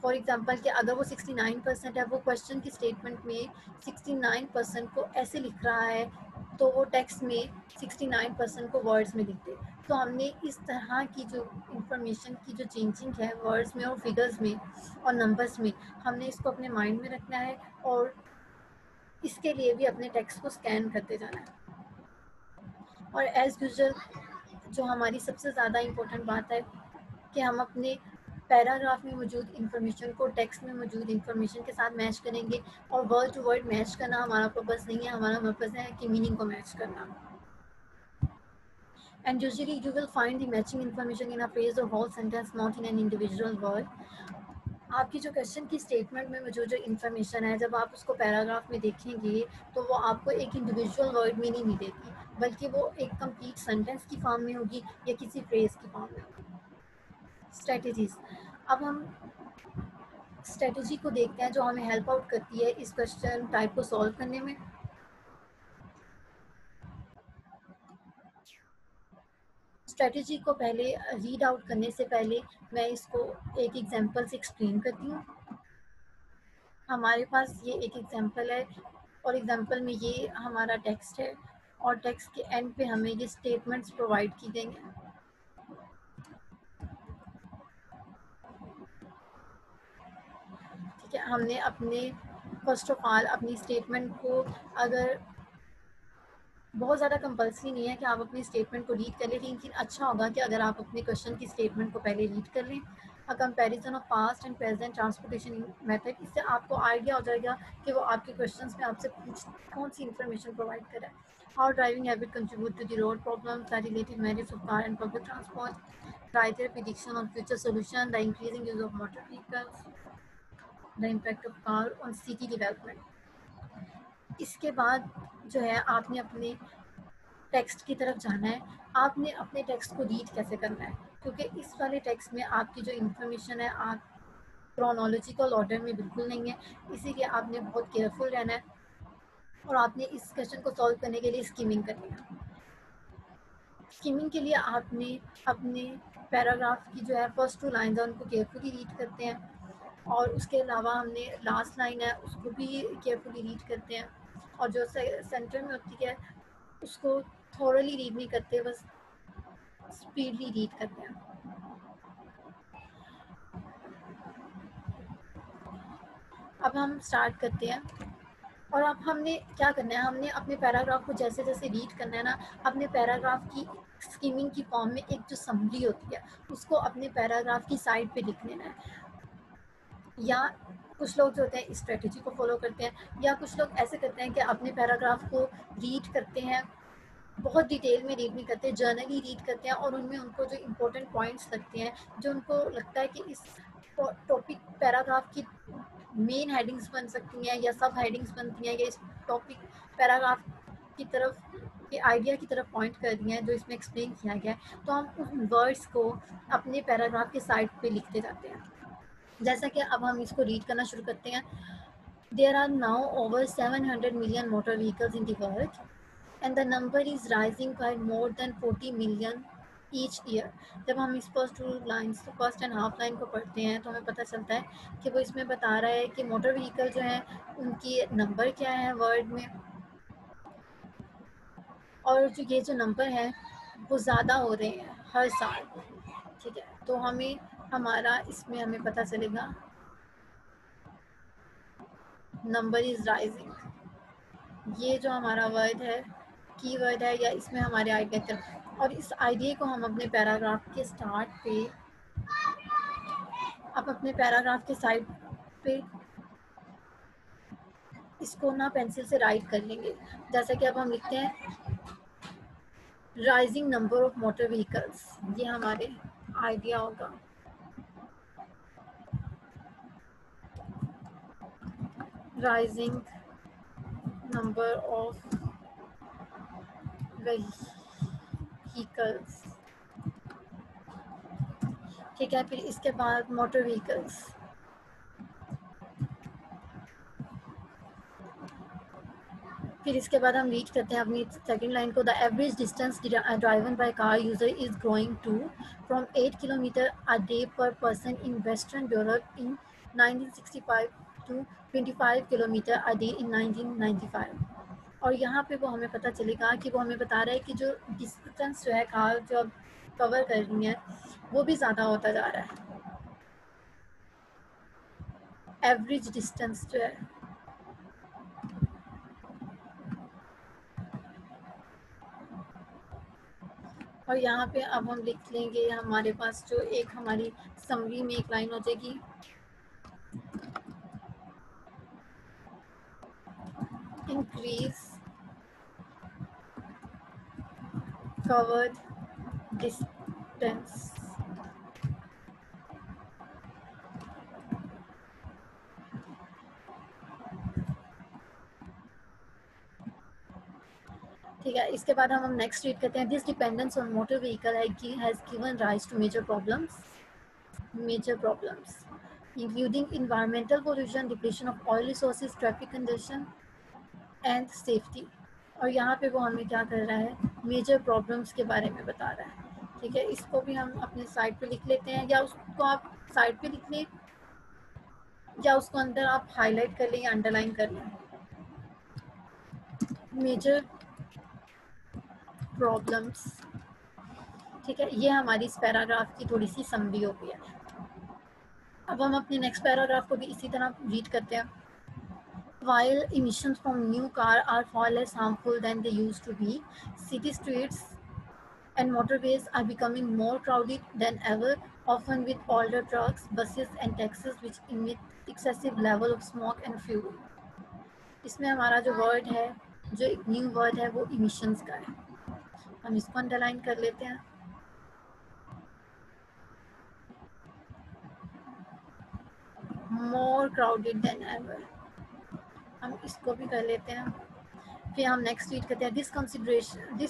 फॉर एग्जांपल कि अगर वो 69% है, वो क्वेश्चन की स्टेटमेंट में 69% को ऐसे लिख रहा है तो वो टेक्स्ट में 69% को वर्ड्स में लिख दे। तो हमने इस तरह की जो इंफॉर्मेशन की जो चेंजिंग है वर्ड्स में और फिगर्स में और नंबर्स में, हमने इसको अपने माइंड में रखना है और इसके लिए भी अपने टेक्स्ट को स्कैन करते जाना है। और एज़ यूजुअल जो हमारी सबसे ज़्यादा इम्पोर्टेंट बात है कि हम अपने पैराग्राफ में मौजूद इंफॉर्मेशन को टेक्स्ट में मौजूद इंफॉर्मेशन के साथ मैच करेंगे। और वर्ड टू वर्ड मैच करना हमारा पर्पज़ नहीं है, हमारा पर्पज़ है कि मीनिंग को मैच करना। And usually you will find the matching information in a phrase or whole sentence, not in an individual word. आपकी जो क्वेश्चन की स्टेटमेंट में मौजूद जो इन्फॉर्मेशन है, जब आप उसको पैराग्राफ में देखेंगे तो वो आपको एक इंडिविजुअल वर्ड में नहीं मिलेगी, बल्कि वो एक कंप्लीट सेंटेंस की फॉर्म में होगी या किसी फ्रेज की फॉर्म में होगी। स्ट्रेटजीज, अब हम स्ट्रेटजी को देखते हैं जो हमें हेल्प आउट करती है इस क्वेश्चन टाइप को सॉल्व करने में। स्ट्रेटजी को पहले रीड आउट करने से पहले मैं इसको एक एग्जांपल से एक्सप्लेन करती हूँ। हमारे पास ये एक एग्जांपल है और एग्जांपल में ये हमारा टेक्स्ट है और टेक्स्ट के एंड पे हमें ये स्टेटमेंट्स प्रोवाइड की गई हैं। ठीक है, हमने अपने फर्स्ट ऑफ ऑल अपनी स्टेटमेंट को, अगर बहुत ज़्यादा कंपल्सरी नहीं है कि आप अपनी स्टेटमेंट को रीड कर लें, लेकिन अच्छा होगा कि अगर आप अपने क्वेश्चन की स्टेटमेंट को पहले रीड कर लें। A comparison of past and present transportation method, इससे आपको आइडिया हो जाएगा कि वो आपके क्वेश्चंस में आपसे कौन सी इंफॉर्मेशन प्रोवाइड कर रहा है। How driving habit contribute to the road problems, the related merits of car and public transport, writer prediction on future solution, the increasing use of motor vehicles, the impact of car on city development. इसके बाद जो है आपने अपने टेक्स्ट की तरफ जाना है। आपने अपने टेक्स्ट को रीड कैसे करना है, क्योंकि इस वाले टेक्स्ट में आपकी जो इन्फॉर्मेशन है आप क्रोनोलॉजिकल ऑर्डर में बिल्कुल नहीं है, इसीलिए आपने बहुत केयरफुल रहना है और आपने इस क्वेश्चन को सॉल्व करने के लिए स्कीमिंग करनी है। स्कीमिंग के लिए आपने अपने पैराग्राफ की जो है फर्स्ट 2 लाइन है उनको केयरफुली रीड करते हैं और उसके अलावा हमने लास्ट लाइन है उसको भी केयरफुली रीड करते हैं, और जो सेंटर में होती है उसको थोरली रीड नहीं करते, बस स्पीडली रीड करते हैं। अब हम स्टार्ट करते हैं। और अब हमने क्या करना है, हमने अपने पैराग्राफ को जैसे जैसे रीड करना है ना, अपने पैराग्राफ की स्कीमिंग की फॉर्म में एक जो समरी होती है उसको अपने पैराग्राफ की साइड पे लिख लेना है। या कुछ लोग जो होते हैं इस स्ट्रेटजी को फॉलो करते हैं, या कुछ लोग ऐसे करते हैं कि अपने पैराग्राफ को रीड करते हैं, बहुत डिटेल में रीड नहीं करते, जर्नली रीड करते हैं और उनमें उनको जो इम्पोर्टेंट पॉइंट्स लगते हैं, जो उनको लगता है कि इस टॉपिक पैराग्राफ की मेन हेडिंग्स बन सकती हैं या सब हेडिंग्स बनती हैं या इस टॉपिक पैराग्राफ की तरफ के आइडिया की तरफ पॉइंट कर दिए हैं जो इसमें एक्सप्लेन किया गया है, तो हम उन वर्ड्स को अपने पैराग्राफ के साइड पे लिखते जाते हैं। जैसा कि अब हम इसको रीड करना शुरू करते हैं। There are now over 700 million motor vehicles in the world, and the number is rising by more than 40 million each year. जब हम इस first 2 lines first and half line को पढ़ते हैं तो हमें पता चलता है कि वो इसमें बता रहा है कि मोटर व्हीकल जो है उनकी नंबर क्या है वर्ल्ड में, और जो ये जो नंबर है वो ज़्यादा हो रहे हैं हर साल, ठीक है। तो हमें हमारा इसमें हमें पता चलेगा नंबर इज़ राइजिंग। ये जो हमारा वर्ड है, कीवर्ड है, या इसमें हमारे आइडिया, और इस आइडिया को हम अपने पैराग्राफ के स्टार्ट पे, अब अपने पैराग्राफ के साइड पे इसको ना पेंसिल से राइट कर लेंगे। जैसा कि अब हम लिखते हैं rising number of motor vehicles, ये हमारे आइडिया होगा। राइजिंग नंबर ऑफ व्हीकल्स, ठीक है। फिर इसके बाद मोटर व्हीकल्स, फिर इसके बाद हम रीड करते हैं अपनी सेकंड लाइन को। The average distance driven by car user is growing to from 8 kilometre a day per person in western Europe in 1965 to 25 kilometre a day in 1995। और यहाँ पे वो हमें पता चलेगा कि वो हमें बता रहा है कि जो डिस्टेंस जो है कार जो अब कवर कर रही है वो भी ज़्यादा होता जा रहा है। एवरेज डिस्टेंस जो है, और यहाँ पे अब हम लिख लेंगे हमारे पास जो एक हमारी समरी में एक लाइन हो जाएगी, इंक्रीज कवर्ड डिस्टेंस। ठीक है, इसके बाद हम नेक्स्ट रीड करते हैं। This dependence on motor vehicle has given rise to major problems including environmental pollution, depletion of oil resources, traffic congestion and safety. और यहाँ पे वो हमें क्या कर रहा है, मेजर प्रॉब्लम्स के बारे में बता रहा है। ठीक है, इसको भी हम अपने साइड पे लिख लेते हैं, या उसको आप साइड पे लिख लें, या उसको अंदर आप हाईलाइट कर लें या अंडरलाइन कर लें। मेजर प्रॉब्लम्स, ठीक है। ये हमारी इस पैराग्राफ की थोड़ी सी समरी हो गई है। अब हम अपने नेक्स्ट पैराग्राफ को भी इसी तरह रीड करते हैं। While emissions from new cars are far less harmful than they used to be, city streets and motorways are becoming more crowded than ever, often with older trucks, buses and taxis which emit excessive level of smoke and fuel. इसमें हमारा जो वर्ड है, जो एक न्यू वर्ड है, वो इमिशंस का है। हम इसको अंडरलाइन कर लेते हैं। मोर क्राउडेड देन एवर, हम इसको भी कर लेते हैं। फिर हम नेक्स्ट रीड करते हैं। This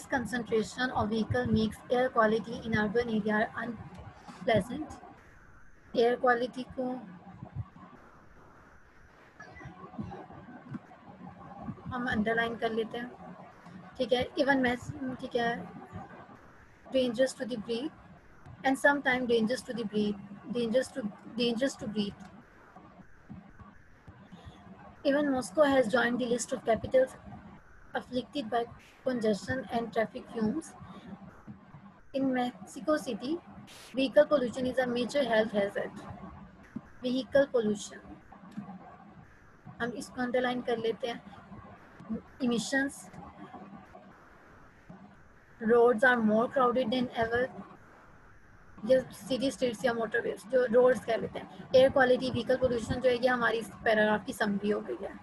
concentration of vehicle makes air quality in urban area unpleasant. Air quality को हम अंडरलाइन कर लेते हैं, ठीक है। इवन मैं, ठीक है, dangerous to the breath and sometime dangerous to the breath, dangerous to breath. Even Moscow has joined the list of capitals afflicted by congestion and traffic fumes. In Mexico City, vehicle pollution is a major health hazard. Vehicle pollution, हम इसको अंडरलाइन कर लेते हैं। Emissions, roads are more crowded than ever. ये सिटी स्ट्रीट्स या मोटरवेज जो रोड्स कह लेते हैं। एयर क्वालिटी, व्हीकल पोल्यूशन जो है, ये हमारी इस पैराग्राफ की समरी हो गई है।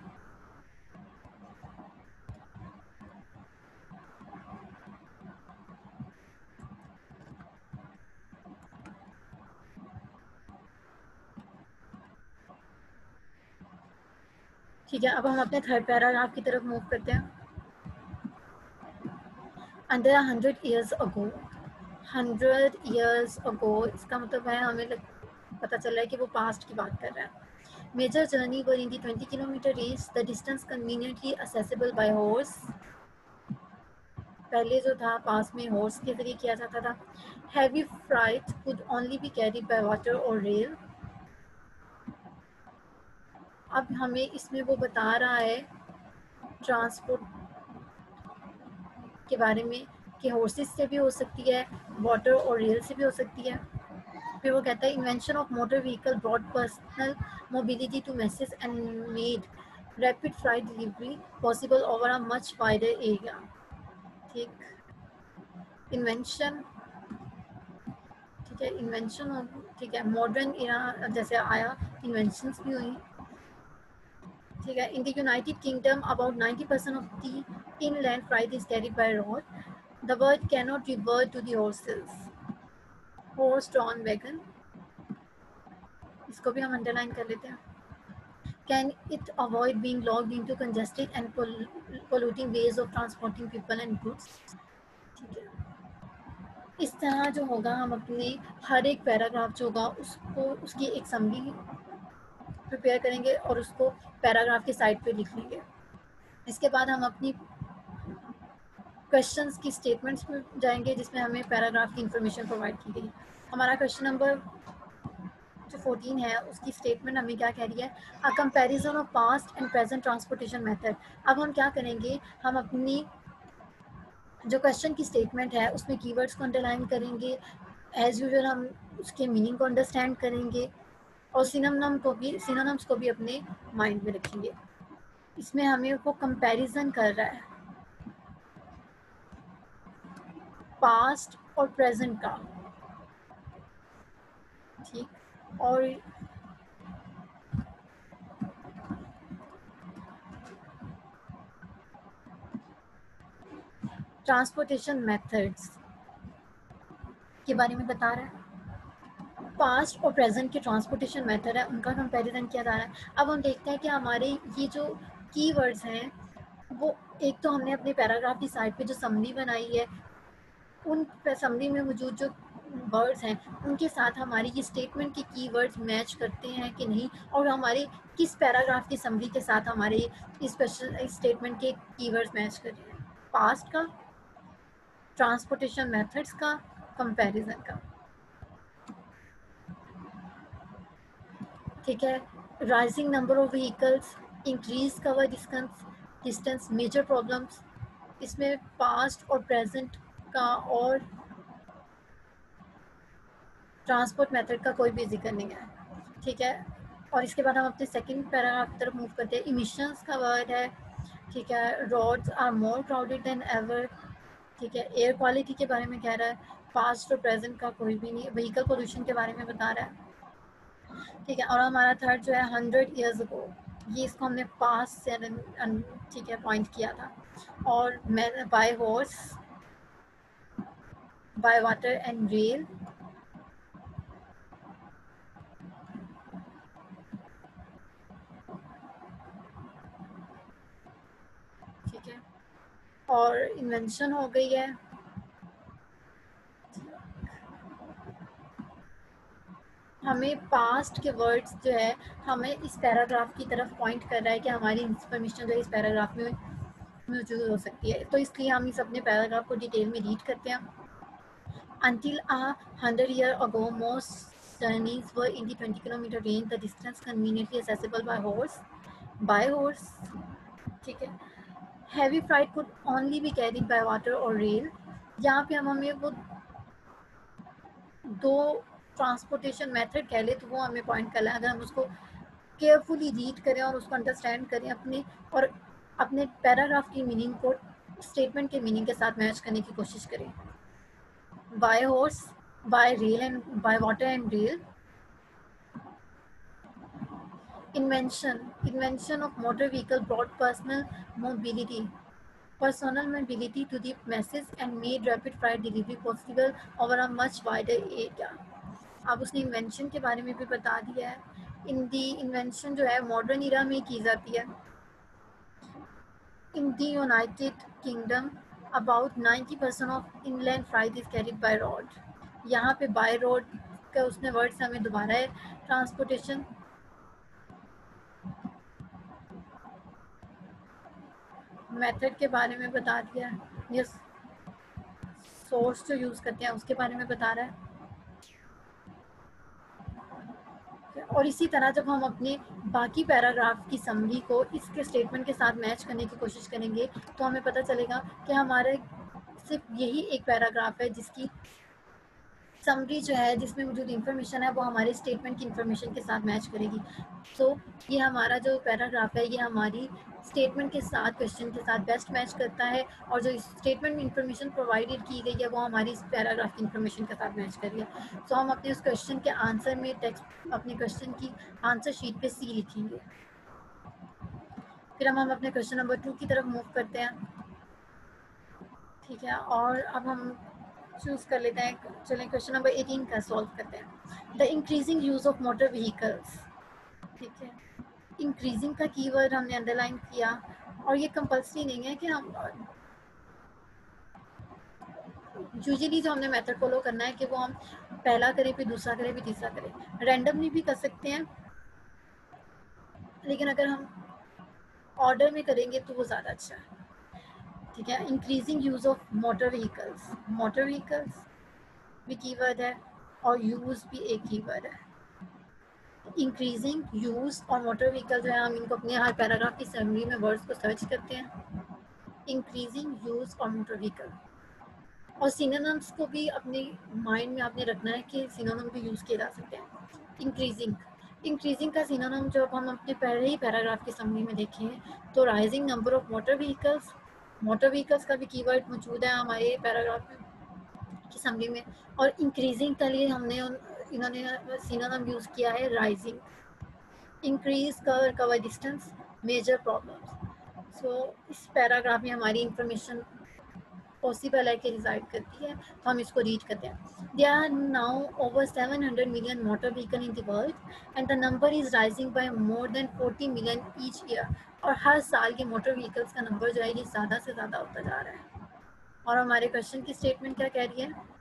ठीक है, अब हम अपने थर्ड पैराग्राफ की तरफ मूव करते हैं। Under 100 years ago, 100 years ago, इसका मतलब है हमें पता चल रहा है कि वो पास्ट की बात कर रहा है। Major journey were in the 20 kilometer range, the distance conveniently accessible by horse. पहले जो था पास में हॉर्स के जरिए किया जाता था। Heavy freight could only be carried by water और रेल। अब हमें इसमें वो बता रहा है ट्रांसपोर्ट के बारे में कि हॉर्सेस से भी हो सकती है, वाटर और रेल से भी हो सकती है। फिर वो कहता है invention of motor vehicle broad personal mobility to message and made rapid flight delivery possible over a much wider area. ठीक, इन्वेंशन, ठीक है, इन्वेंशन हो, ठीक है, मॉडर्न इरा जैसे आया, इन्वेंशंस भी हुई। ठीक है, in the United Kingdom about 90% of the inland flight is carried by road. The word can not revert to the horses, horse drawn wagon, इसको भी हम अंडरलाइन कर लेते हैं। Can it avoid being logged into congested and polluting ways of transporting people and goods? ठीक है, इस तरह जो होगा हम अपने हर एक पैराग्राफ जो होगा उसको उसकी एक समरी प्रिपेयर करेंगे और उसको पैराग्राफ के साइड पे लिख लेंगे। इसके बाद हम अपनी क्वेश्चंस की स्टेटमेंट्स में जाएंगे जिसमें हमें पैराग्राफ की इंफॉर्मेशन प्रोवाइड की गई। हमारा क्वेश्चन नंबर जो 14 है उसकी स्टेटमेंट हमें क्या कह रही है, a comparison of past and present transportation method. अब हम क्या करेंगे, हम अपनी जो क्वेश्चन की स्टेटमेंट है उसमें कीवर्ड्स को अंडरलाइन करेंगे, एज यूजुअल हम उसके मीनिंग को अंडरस्टैंड करेंगे और सिनोनिम्स को भी अपने माइंड में रखेंगे। इसमें हमें वो कंपैरिजन कर रहा है पास्ट और प्रेजेंट का, ठीक, और ट्रांसपोर्टेशन मेथड्स के बारे में बता रहा है। पास्ट और प्रेजेंट के ट्रांसपोर्टेशन मेथड है उनका कंपैरिजन किया जा रहा है। अब हम देखते हैं कि हमारे ये जो कीवर्ड्स हैं वो, एक तो हमने अपने पैराग्राफ की साइड पे जो समरी बनाई है उन समरी में मौजूद जो वर्ड्स हैं उनके साथ हमारी ये स्टेटमेंट के कीवर्ड्स मैच करते हैं कि नहीं, और हमारे किस पैराग्राफ की समरी के साथ हमारे स्पेशल स्टेटमेंट के कीवर्ड्स मैच कर रहे हैं, पास्ट का, ट्रांसपोर्टेशन मेथड्स का, कंपैरिजन का। ठीक है, rising number of vehicles, increase cover distance, major problems, इसमें पास्ट और प्रेजेंट का और ट्रांसपोर्ट मेथड का कोई भी जिक्र नहीं है। ठीक है, और इसके बाद हम अपने सेकंड पैराग्राफ की तरफ मूव करते हैं। इमिशंस का वर्ड है, ठीक है, roads are more crowded than ever, ठीक है, एयर क्वालिटी के बारे में कह रहा है, पास्ट और प्रेजेंट का कोई भी नहीं, व्हीकल पोल्यूशन के बारे में बता रहा है। ठीक है, और हमारा थर्ड जो है 100 ईयर्स अगो, ये इसको हमने पास्ट से ठीक है पॉइंट किया था, और bye horse, bye water and rail, ठीक है, और इन्वेंशन हो गई है। हमें पास्ट के वर्ड्स जो है हमें इस पैराग्राफ की तरफ पॉइंट कर रहा है कि हमारी इंफॉर्मेशन जो है इस पैराग्राफ में मौजूद हो सकती है, तो इसलिए हम इस अपने पैराग्राफ को डिटेल में रीड करते हैं। Until 100 years ago, most journeys were in the 20 kilometer range, the distance conveniently accessible by horse. By horse, ठीक है, heavy freight could only be carried by water or rail. यहाँ पे हम हमें वो दो ट्रांसपोर्टेशन मेथड कह ले तो वो हमें पॉइंट करना है। अगर हम उसको केयरफुली रीड करें और उसको अंडरस्टैंड करें अपने, और अपने पैराग्राफ की मीनिंग को स्टेटमेंट के मीनिंग के साथ मैच करने की कोशिश करें। By horse, by rail and by water and rail. Invention of motor vehicle broad personal mobility to the masses and made rapid flight delivery possible over a much wider area. अब उसने इन्वेंशन के बारे में भी बता दिया है। इन्वेंशन जो है मॉडर्न इरा में की जाती है। In the United Kingdom about 90% of inland flight is carried by road. यहाँ पे बाय रोड का उसने वर्ड से हमें दोबारा है ट्रांसपोर्टेशन मेथड के बारे में बता दिया, ये सोर्स जो यूज़ करते हैं उसके बारे में बता रहा है। और इसी तरह जब हम अपने बाकी पैराग्राफ की समरी को इसके स्टेटमेंट के साथ मैच करने की कोशिश करेंगे तो हमें पता चलेगा कि हमारे सिर्फ यही एक पैराग्राफ है जिसकी समरी जो है, जिसमें मौजूद इन्फॉर्मेशन है वो हमारे स्टेटमेंट की इन्फॉर्मेशन के साथ मैच करेगी। तो ये हमारा जो पैराग्राफ है ये हमारी स्टेटमेंट के साथ, क्वेश्चन के साथ बेस्ट मैच करता है, और जो स्टेटमेंट में इंफॉर्मेशन प्रोवाइडेड की गई है वो हमारी इस पैराग्राफ की इन्फॉर्मेशन के साथ मैच कर रही है। तो हम अपने उस क्वेश्चन के आंसर में टेक्स्ट, अपने क्वेश्चन की आंसर शीट पे सी लिखेंगे। फिर हम अपने क्वेश्चन नंबर 2 की तरफ मूव करते हैं। ठीक है, और अब हम चूज कर लेते हैं, चलें क्वेश्चन नंबर 18 का सॉल्व करते हैं। The increasing use of motor vehicles. ठीक है, इंक्रीजिंग का कीवर्ड हमने अंडरलाइन किया, और ये कंपल्सरी नहीं है कि हम यूजुअली जो हमने मेथड फॉलो करना है कि वो हम पहला करें, फिर दूसरा करें, फिर तीसरा करें। रैंडमली भी कर सकते हैं, लेकिन अगर हम ऑर्डर में करेंगे तो वो ज़्यादा अच्छा है। ठीक है, increasing use of motor vehicles, motor vehicles भी कीवर्ड है और यूज भी एक कीवर्ड है। इंक्रीजिंग यूज और मोटर व्हीकल जो है, हम इनको अपने हर पैराग्राफ की समरी में वर्ड्स को सर्च करते हैं। इंक्रीजिंग यूज और मोटर व्हीकल, और सिनोनिम्स को भी अपने माइंड में आपने रखना है कि सिनोनिम भी यूज़ किए जा सकते हैं। इंक्रीजिंग, इंक्रीजिंग का सिनोनिम जब हम अपने पहले ही पैराग्राफ की समरी में देखें तो rising number of motor vehicles, motor vehicles का भी कीवर्ड मौजूद है हमारे पैराग्राफ में की समरी में। और इंक्रीजिंग के लिए हमने इन्होंने सिनोनिम यूज़ किया है rising. Increase, cover, cover distance, major problems. So इस पैराग्राफ में हमारी इंफॉर्मेशन पॉसिबल है कि रिजाइड करती है, तो हम इसको रीड करते हैं। There are now over 700 million motor vehicle in the world and the number is rising by more than 40 million each year. और हर साल के मोटर व्हीकल्स का नंबर जो है ये ज़्यादा से ज़्यादा होता जा रहा है। और हमारे क्वेश्चन की स्टेटमेंट क्या कह रही है?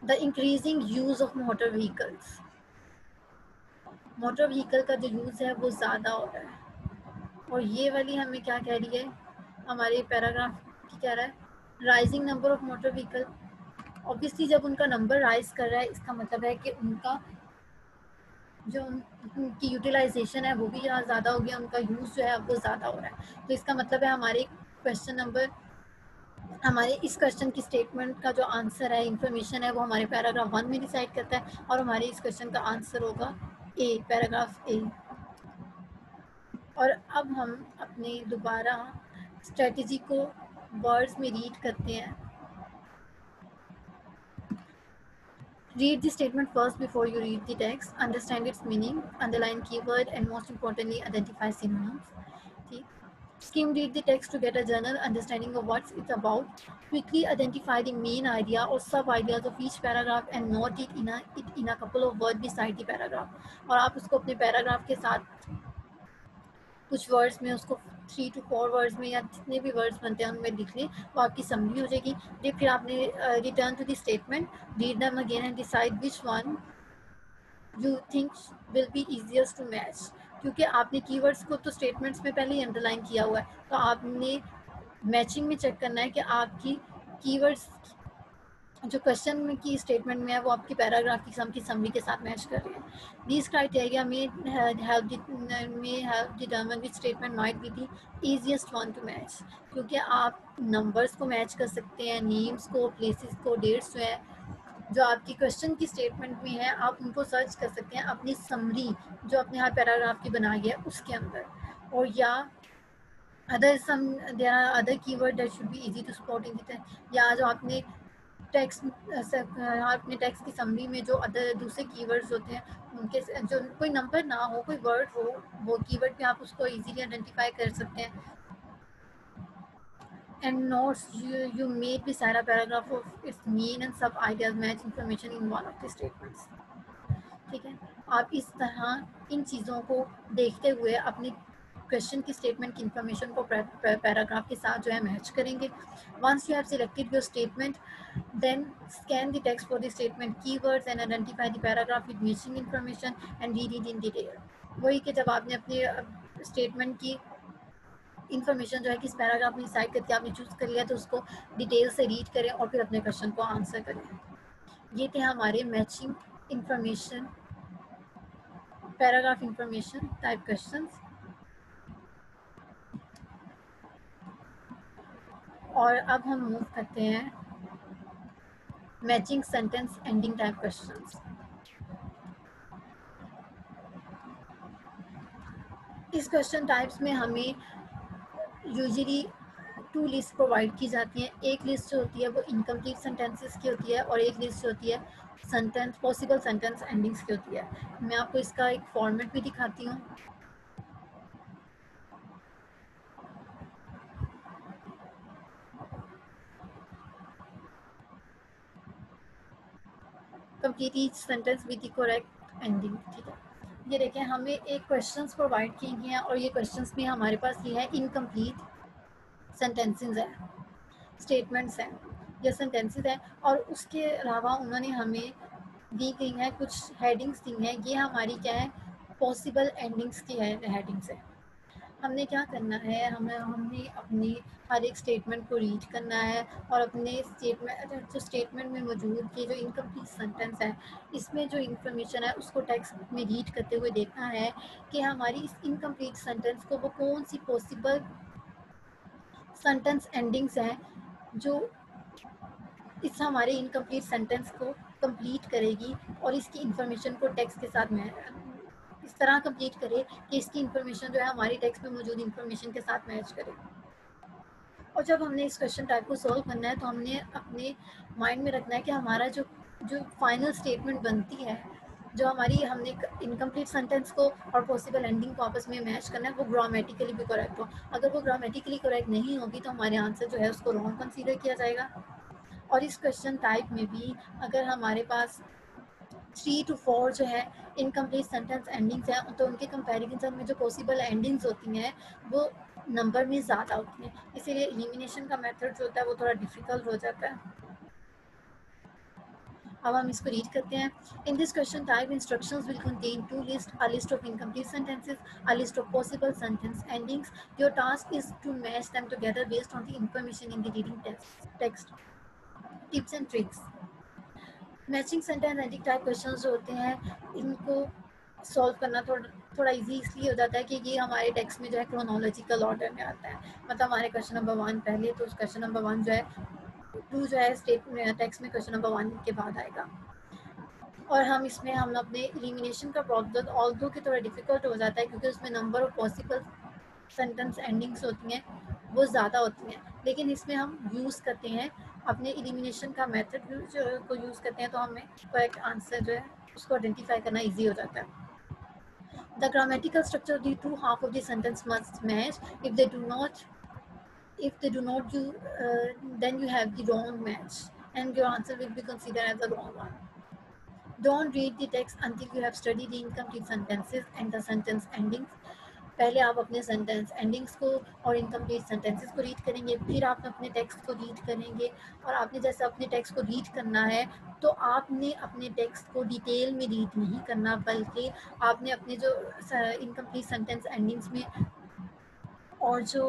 The increasing use of motor vehicles, motor vehicle का जो यूज़ है वो ज़्यादा हो रहा है। और ये वाली हमें क्या कह रही है, हमारे पैराग्राफ की कह रहा है rising number of motor vehicle. Obviously जब उनका नंबर राइज कर रहा है इसका मतलब है कि उनका जो उनकी यूटिलाइजेशन है वो भी यहाँ ज़्यादा हो गया, उनका यूज़ जो है वो ज़्यादा हो रहा है। तो इसका मतलब है हमारे क्वेश्चन नंबर, हमारे इस क्वेश्चन की स्टेटमेंट का जो आंसर है, इंफॉर्मेशन है, वो हमारे पैराग्राफ 1 में डिसाइड करता है, और हमारे इस क्वेश्चन का आंसर होगा ए, पैराग्राफ ए। और अब हम अपने दोबारा स्ट्रेटजी को वर्ड्स में रीड करते हैं। Read the statement first before you read the text. Understand its meaning, underline keyword, and most importantly, identify synonyms. Skim read the text to get a general understanding of what it's about. Quickly identify the main idea or sub-ideas of each paragraph and note it in a couple of words beside the paragraph. और आप उसको अपने पैराग्राफ के साथ कुछ वर्ड्स में उसको 3 to 4 वर्ड्स में या जितने भी वर्ड्स बनते हैं उनमें लिख लें, वो आपकी समरी हो जाएगी। फिर आपने return to the statement, read them again and decide which one you think will be easiest to match. क्योंकि आपने कीवर्ड्स को तो स्टेटमेंट्स में पहले ही अंडरलाइन किया हुआ है, तो आपने मैचिंग में चेक करना है कि आपकी कीवर्ड्स जो क्वेश्चन में की स्टेटमेंट में है वो आपकी पैराग्राफ की सम की समरी के साथ मैच कर रहे हैं। दीज क्राइटेरिया में help determine which statement might be the easiest one to match। क्योंकि आप नंबर्स को मैच कर सकते हैं, नेम्स को, प्लेसेस को, डेट्स जो है जो आपकी क्वेश्चन की स्टेटमेंट में है आप उनको सर्च कर सकते हैं अपनी समरी जो अपने हर पैराग्राफ की बनाई है उसके अंदर। और या there are other keyword that should be easy to spot in the या जो आपने टेक्स्ट अपने टेक्स्ट की समरी में जो अदर दूसरे कीवर्ड्स होते हैं उनके जो कोई नंबर ना हो, कोई वर्ड हो, वो कीवर्ड पे आप उसको इजीली आइडेंटिफाई कर सकते हैं। And notes you made beside a paragraph of its mean and sub ideas match information in one of the statements। ठीक है, आप इस तरह इन चीज़ों को देखते हुए अपनी क्वेश्चन की स्टेटमेंट की इंफॉर्मेशन को पैराग्राफ के साथ जो है मैच करेंगे। Once you have selected your statement, then scan the text for the statement keywords and identify the paragraph with missing information and read it in detail। वही कि जब आपने अपने स्टेटमेंट की इंफॉर्मेशन जो है किस पैराग्राफ में डिसाइड करके आपने चूज़ कर लिया तो उसको डिटेल से रीड करें और फिर अपने क्वेश्चन को आंसर करें। ये थे हमारे matching information, paragraph information type questions. और अब हम मूव करते हैं matching sentence ending type questions. इस क्वेश्चन टाइप्स में हमें यूजुअली 2 लिस्ट प्रोवाइड की जाती हैं। एक लिस्ट जो होती है वो इनकम्प्लीट सेंटेंसेस की होती है और एक लिस्ट जो होती है सेंटेंस पॉसिबल सेंटेंस एंडिंग्स की होती है। मैं आपको इसका एक फॉर्मेट भी दिखाती हूँ। Complete each sentence with the correct ending. ठीक है, ये देखें हमें एक क्वेश्चंस प्रोवाइड किए गए हैं और ये क्वेश्चंस में हमारे पास ये है इनकम्प्लीट सेंटेंसेस हैं, स्टेटमेंट्स हैं या सेंटेंसेस हैं, और उसके अलावा उन्होंने हमें दी गई हैं कुछ हेडिंग्स दी हैं। ये हमारी क्या है, पॉसिबल एंडिंग्स की है हेडिंग्स है। हमने क्या करना है, हमने अपनी हर एक स्टेटमेंट को रीड करना है और अपने स्टेटमेंट जो स्टेटमेंट में मौजूद ये जो इनकम्प्लीट सेंटेंस है इसमें जो इंफॉर्मेशन है उसको टेक्स्ट में रीड करते हुए देखना है कि हमारी इस इनकम्प्लीट सेंटेंस को वो कौन सी पॉसिबल सेंटेंस एंडिंग्स हैं जो इस हमारे इनकम्प्लीट सेंटेंस को कंप्लीट करेगी और इसकी इंफॉर्मेशन को टेक्स्ट के साथ में इस तरह कंप्लीट करे कि इसकी इंफॉर्मेशन जो है हमारी टेक्स्ट में मौजूद इंफॉर्मेशन के साथ मैच करे। और जब हमने इस क्वेश्चन टाइप को सॉल्व करना है तो हमने अपने माइंड में रखना है कि हमारा जो जो फाइनल स्टेटमेंट बनती है, जो हमारी हमने इनकम्प्लीट सेंटेंस को और पॉसिबल एंडिंग को आपस में मैच करना है, वो ग्रामेटिकली भी करेक्ट हो। अगर वो ग्रामेटिकली करेक्ट नहीं होगी तो हमारे आंसर जो है उसको रॉन्ग कंसीडर किया जाएगा। और इस क्वेश्चन टाइप में भी अगर हमारे पास 3 to 4 जो है इनकम्प्लीट सेंटेंस एंडिंग्स हैं तो उनके कंपैरिजन में जो पॉसिबल एंडिंग्स होती हैं वो नंबर में ज़्यादा होती हैं, इसीलिए एलिमिनेशन का मेथड जो होता है वो थोड़ा डिफिकल्ट हो जाता है। अब हम इसको रीड करते हैं। In this question type instructions will contain 2 list, a list of incomplete sentences, a list of possible sentence endings. Your task is to match them together based on the information in the reading text. Tips and tricks. Matching sentence ending type question जो होते हैं इनको सॉल्व करना थोड़ा इजी इसलिए हो जाता है कि ये हमारे टेक्स्ट में जो है क्रोनोलॉजिकल ऑर्डर में आता है। मतलब हमारे क्वेश्चन नंबर 1 पहले, तो क्वेश्चन नंबर 1 जो है 2 जो है टेक्स्ट में क्वेश्चन नंबर 1 के बाद आएगा। और हम अपने एलिमिनेशन का प्रोसेस ऑल्दो कि थोड़ा डिफिकल्ट हो जाता है क्योंकि उसमें number of possible sentence endings होती हैं वो ज़्यादा होती हैं, लेकिन इसमें हम यूज़ करते हैं अपने एलिमिनेशन का मेथड को यूज़ करते हैं तो हमें करेक्ट आंसर जो है उसको आइडेंटिफाई करना इजी हो जाता है। The grammatical structure of the two half of the sentence must match. If they do not, then you have the wrong match and your answer will be considered as a wrong one. Don't read the text until you have studied the incomplete sentences and the sentence endings. पहले आप अपने सेंटेंस एंडिंग्स को और इनकम्प्लीट सेंटेंसेस को रीड करेंगे, फिर आप अपने टेक्स्ट को रीड करेंगे। और आपने जैसे अपने टेक्स्ट को रीड करना है तो आपने अपने टेक्स्ट को डिटेल में रीड नहीं करना, बल्कि आपने अपने जो इनकम्प्लीट सेंटेंस एंडिंग्स में और जो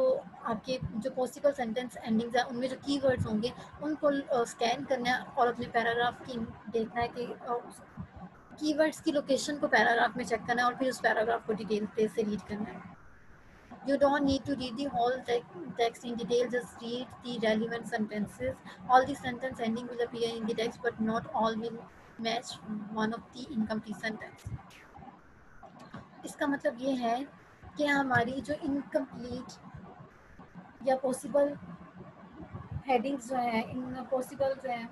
आपके जो पॉसिबल सेंटेंस एंडिंग्स हैं उनमें जो कीवर्ड्स होंगे उनको स्कैन करना है और अपने पैराग्राफ की देखना है कि कीवर्ड्स की लोकेशन को पैराग्राफ में चेक करना है और फिर उस पैराग्राफ को डिटेल से रीड करना है। You don't need to read the whole text in detail, just read the relevant sentences. All the sentence ending will appear in the text, but not all will match one of the incomplete sentence. इसका मतलब ये है कि हमारी जो इनकम्प्लीट या पॉसिबल हेडिंग्स जो है, इन पॉसिबल जो है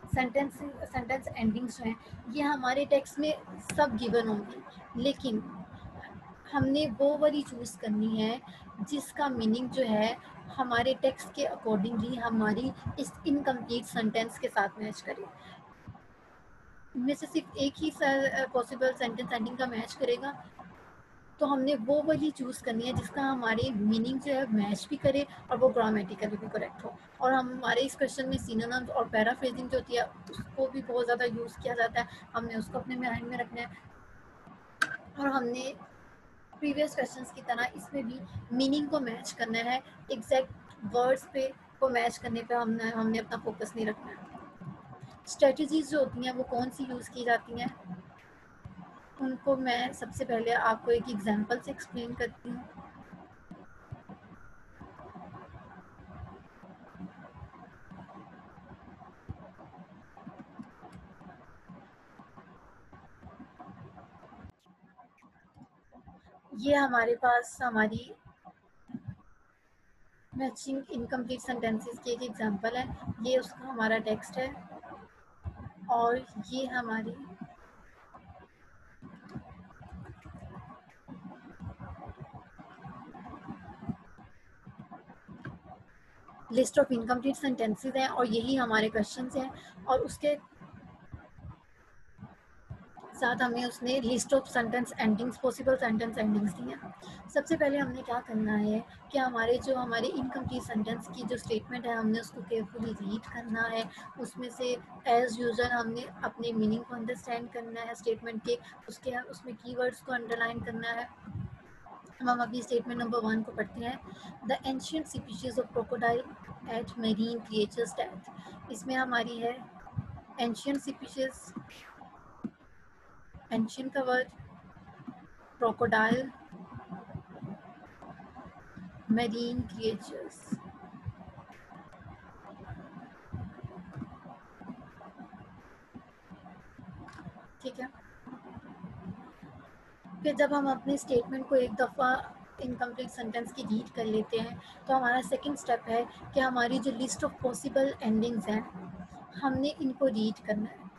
सेंटेंस एंडिंग्स जो हैं ये हमारे टेक्स्ट में सब गिवन होंगी, लेकिन हमने वो वाली चूज़ करनी है जिसका मीनिंग जो है हमारे टेक्स्ट के अकॉर्डिंगली हमारी इस इनकम्प्लीट सेंटेंस के साथ मैच करे। इनमें से सिर्फ एक ही पॉसिबल सेंटेंस एंडिंग का मैच करेगा, तो हमने वो वाली चूज़ करनी है जिसका हमारे मीनिंग जो है मैच भी करे और वो ग्रामेटिकली भी करेक्ट हो। और हमारे इस क्वेश्चन में सिनोनिम्स और पैराफ्रेजिंग जो होती है उसको भी बहुत ज़्यादा यूज़ किया जाता है, हमने उसको अपने माइंड में रखना है। और हमने प्रीवियस क्वेश्चंस की तरह इसमें भी मीनिंग को मैच करना है, एग्जैक्ट वर्ड्स पे को मैच करने पे हमने अपना फोकस नहीं रखना है। स्ट्रेटजीज जो होती हैं वो कौन सी यूज़ की जाती हैं उनको मैं सबसे पहले आपको एक एग्जांपल से एक्सप्लेन करती हूँ। ये हमारे पास हमारी मैचिंग इनकम्प्लीट सेंटेंसेस की एक एग्जांपल है, ये उसका हमारा टेक्स्ट है और ये हमारी लिस्ट ऑफ इनकम्प्लीट सेंटेंसेस हैं और यही हमारे क्वेश्चंस हैं और उसके साथ हमें उसने list of sentence endings, possible sentence endings दी हैं। सबसे पहले हमने क्या करना है कि हमारे इनकम्प्लीट सेंटेंस की जो स्टेटमेंट है हमने उसको केयरफुली रीड करना है, उसमें से एज यूजल हमने अपने मीनिंग को अंडरस्टैंड करना है स्टेटमेंट के, उसमें कीवर्ड्स को अंडरलाइन करना है। हम अभी स्टेटमेंट नंबर 1 को पढ़ते हैं। The ancient species of crocodile ate marine creatures death. इसमें हमारी है एंशियंट स्पीशीज, एंशियंट का वर्ड, क्रोकोडाइल, मेरीन क्रिएचर्स। ठीक है, फिर जब हम अपने स्टेटमेंट को एक दफ़ा इनकम्प्लीट सेंटेंस की रीड कर लेते हैं तो हमारा सेकंड स्टेप है कि हमारी जो लिस्ट ऑफ पॉसिबल एंडिंग्स हैं हमने इनको रीड करना है।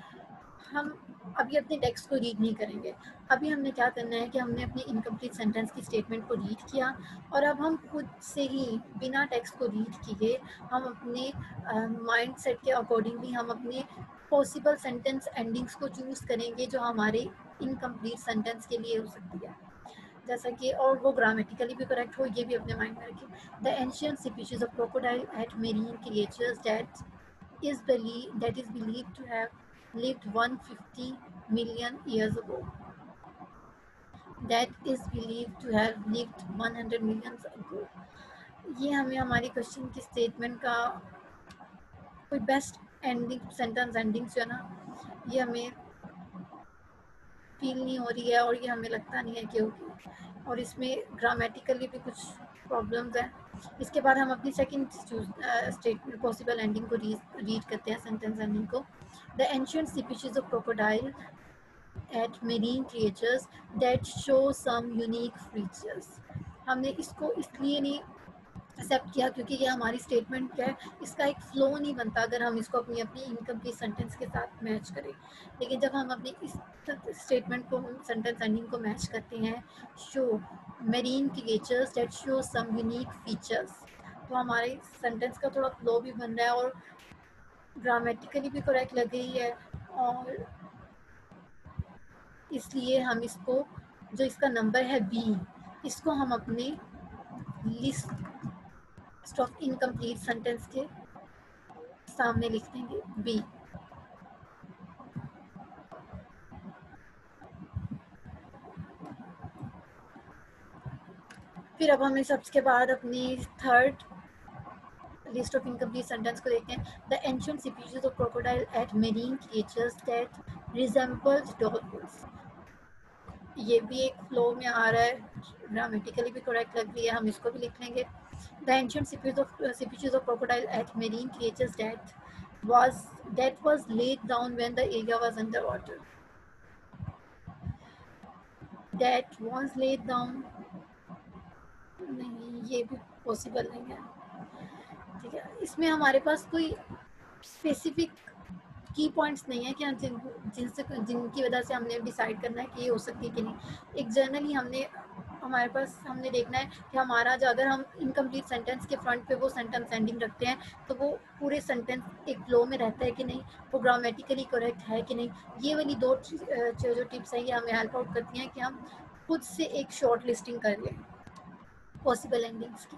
हम अभी अपने टेक्स्ट को रीड नहीं करेंगे, अभी हमने क्या करना है कि हमने अपनी इनकम्प्लीट सेंटेंस की स्टेटमेंट को रीड किया और अब हम खुद से ही बिना टेक्स्ट को रीड किए हम अपने माइंड सेट के अकॉर्डिंगली हम अपने पॉसिबल सेंटेंस एंडिंग्स को चूज़ करेंगे जो हमारे इनकम्प्लीट सेंटेंस के लिए हो सकती है, जैसा कि और वो ग्रामेटिकली भी करेक्ट हो, ये भी अपने माइंड में रखें। The ancient species of crocodile ate marine creatures that is believed to have lived 150 million years ago. That is believed to have lived 100 million ago. ये हमें हमारी क्वेश्चन की स्टेटमेंट का कोई बेस्ट एंडिंग, सेंटेंस एंडिंग जो है ना, ये हमें फील नहीं हो रही है और ये हमें लगता नहीं है कि होगी, और इसमें ग्रामेटिकली भी कुछ प्रॉब्लम्स हैं। इसके बाद हम अपनी सेकंड स्टेटमेंट पॉसिबल एंडिंग को रीड करते हैं, सेंटेंस एंडिंग को। The ancient species of crocodile at marine creatures that show some unique features। हमने इसको इसलिए नहीं एक्सेप्ट किया क्योंकि ये हमारी स्टेटमेंट है, इसका एक फ्लो नहीं बनता अगर हम इसको अपनी अपनी इनकम्प्लीट सेंटेंस के साथ मैच करें। लेकिन जब हम अपनी इस स्टेटमेंट को, सेंटेंस एंडिंग को मैच करते हैं, show marine creatures that show some unique features, तो हमारे सेंटेंस का थोड़ा फ्लो भी बन रहा है और ग्रामेटिकली भी करेक्ट लग रही है, और इसलिए हम इसको, जो इसका नंबर है बी, इसको हम अपने लिस्ट ऑफ इनकम्प्लीट सेंटेंस के सामने लिख देंगे, बी। फिर अब हम सबके बाद अपनी third list of incomplete sentence को देखते हैं। The ancient species of crocodile ate marine creatures that resembles dolphins. ये भी एक फ्लो में आ रहा है, ग्रामेटिकली भी करेक्ट लग रही है, हम इसको भी लिख लेंगे। The ancient species of crocodile ate marine creatures that was laid down when the area was underwater. That was laid down, नहीं, ये भी पॉसिबल नहीं है। ठीक है, इसमें हमारे पास कोई स्पेसिफिक की पॉइंट्स नहीं है कि जिनकी वजह से हमने डिसाइड करना है कि ये हो सकती है कि नहीं। एक जनरली हमने देखना है कि हमारा जो, अगर हम इनकम्प्लीट सेंटेंस के फ्रंट पे वो सेंटेंस एंडिंग रखते हैं तो वो पूरे सेंटेंस एक फ्लो में रहता है कि नहीं, वो ग्रामेटिकली करेक्ट है कि नहीं। ये वाली दो जो टिप्स हैं ये हमें हेल्प आउट करती हैं कि हम खुद से एक शॉर्ट लिस्टिंग कर लें पॉसिबल एंडिंग्स की।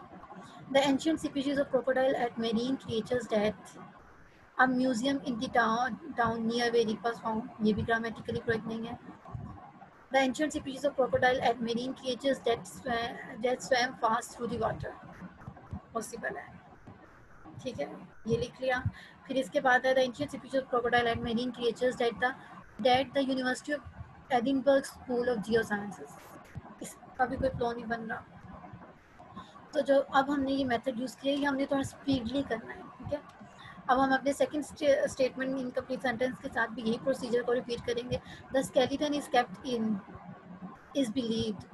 The ancient species of crocodile ate marine creatures death, a museum in the town near where it was found, ये भी ग्रामेटिकली करेक्ट नहीं है। The ancient species of crocodile ate marine creatures that swam fast through the water, possible है। ठीक है, ये लिख लिया। फिर इसके बाद है the ancient species of crocodile ate marine creatures that the university of Edinburgh school of geosciences, इसका भी कोई फ्लो नहीं बन रहा। तो जो अब हमने ये मेथड यूज़ किया ये हमने थोड़ा स्पीडली करना है। ठीक है, अब हम अपने सेकंड स्टेटमेंट इनकम्प्लीट सेंटेंस के साथ भी यही प्रोसीजर को रिपीट करेंगे। The skeleton is kept in, is believed,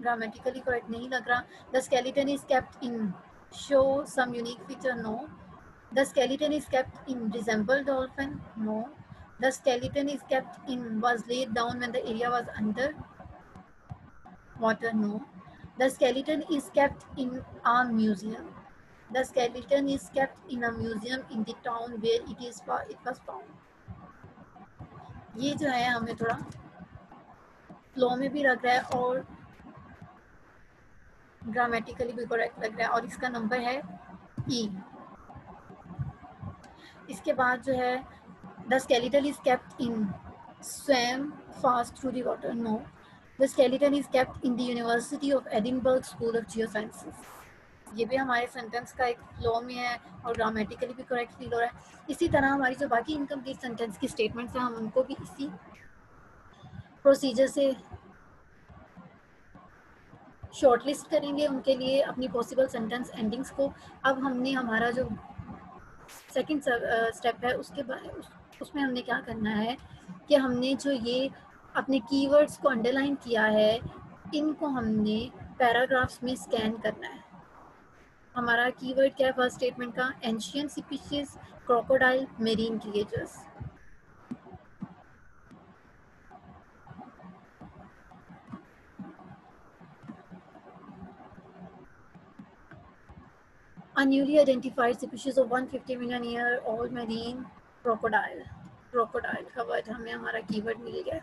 grammatically correct नहीं लग रहा. The skeleton is kept in show some unique feature. No. The skeleton is kept in resemble dolphin. No. The skeleton is kept in was laid down when the area was under water. No. The skeleton is kept in a museum. The skeleton is kept in a museum in the town where it was found. ये जो है हमें थोड़ा फ्लो में भी लग रहा है और ग्रामेटिकली भी करेक्ट लग रहा है और इसका नंबर है ई. इसके बाद जो है the skeleton is kept in swam fast through the water. No. The skeleton is kept in the university of Edinburgh school of Geosciences. ये भी हमारे सेंटेंस का एक फ्लो में है और ग्रामेटिकली भी करेक्ट फील हो रहा है. इसी तरह हमारी जो बाकी इनकम्प्लीट सेंटेंस की स्टेटमेंट्स हैं हम उनको भी इसी प्रोसीजर से शॉर्टलिस्ट करेंगे उनके लिए अपनी पॉसिबल सेंटेंस एंडिंग्स को. अब हमने हमारा जो सेकंड स्टेप है उसमें हमने क्या करना है कि हमने जो ये अपने कीवर्ड्स को अंडरलाइन किया है इनको हमने पैराग्राफ्स में स्कैन करना है. हमारा कीवर्ड क्या है फर्स्ट स्टेटमेंट का? Ancient species, crocodile, marine creatures. A newly identified species of 150 million year old marine crocodile. Crocodile का वर्ड हमें हमारा कीवर्ड मिल गया.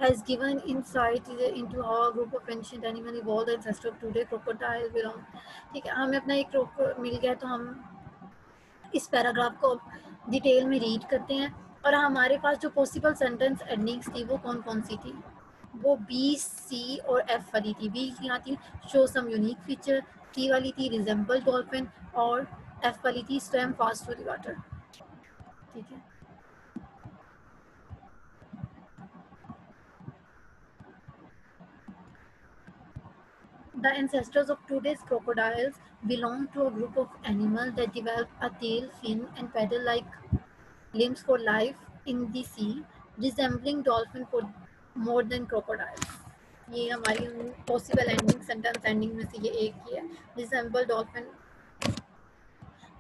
Has given insight into how a group of ancient animal evolved the ancestor of today crocodile belong. ठीक है, हमें अपना एक मिल गया तो हम इस पैराग्राफ को डिटेल में रीड करते हैं और हमारे पास जो पॉसिबल सेंटेंस एंडिंग्स थी वो कौन कौन सी थी? वो बी, सी और एफ वाली थी. बी यहाँ थी शो सम यूनिक फीचर, सी वाली थी रिजेंबल डॉल्फिन और एफ वाली थी swim fast through the water. ठीक है. The ancestors of today's crocodiles belong to a group of animals that develop a tail, fin, and paddle-like limbs for life in the sea, resembling dolphin for more than crocodiles. ये हमारी पॉसिबल एंडिंग सेंटेंस एंडिंग में से ये एक ही है, रिजेंबल डॉल्फिन.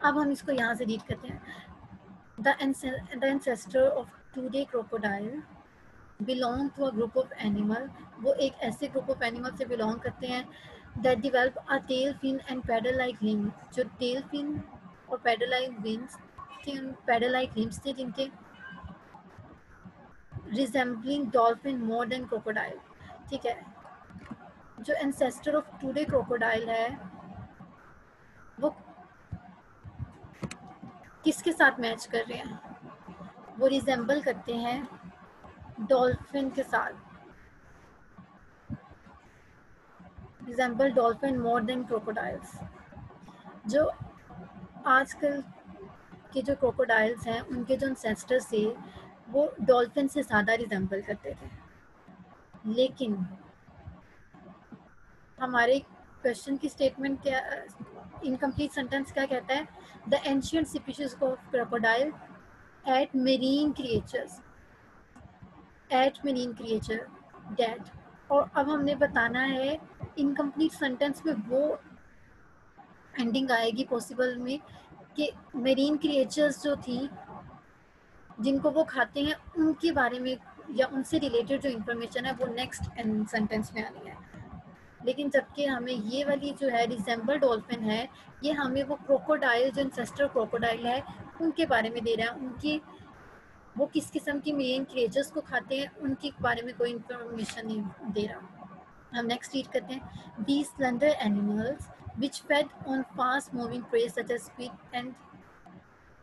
अब हम इसको यहाँ से रीड करते हैं. The ancestor of today crocodile belong to a group of animal. वो एक ऐसे ग्रुप ऑफ एनिमल से बिलोंग करते हैं that develop a tail fin and paddle like limbs. जो tail fin और paddle like limbs थे जिनके resembling dolphin more than crocodile. ठीक है. जो ancestor of today crocodile है वो किसके साथ मैच कर रहे हैं? वो रिजेंबल करते हैं डॉल्फिन के साथ. Resemble dolphin more than crocodiles. जो आजकल के जो क्रोकोडाइल्स हैं उनके जो एंसेस्टर्स थे वो डॉल्फिन से ज़्यादा रिजेंबल करते थे. लेकिन हमारे क्वेश्चन की स्टेटमेंट क्या, इनकम्प्लीट सेंटेंस क्या कहता है? The ancient species of crocodile ate marine creature dead. और अब हमने बताना है इनकम्प्लीट सेंटेंस में वो एंडिंग आएगी पॉसिबल में कि मेरीन क्रिएचर्स जो थी जिनको वो खाते हैं उनके बारे में या उनसे रिलेटेड जो इन्फॉर्मेशन है वो नेक्स्ट सेंटेंस में आनी है. लेकिन जबकि हमें ये वाली जो है रिजेंबल डॉल्फिन है ये हमें वो क्रोकोडाइल जो इंसेस्टर क्रोकोडाइल है उनके बारे में दे रहा है. उनकी वो किस किस्म की मेन क्रिएचर्स को खाते हैं उनके बारे में कोई इन्फॉर्मेशन नहीं दे रहा. हम नेक्स्ट रीड करते हैं. These slender animals which fed on fast moving prey such as squid and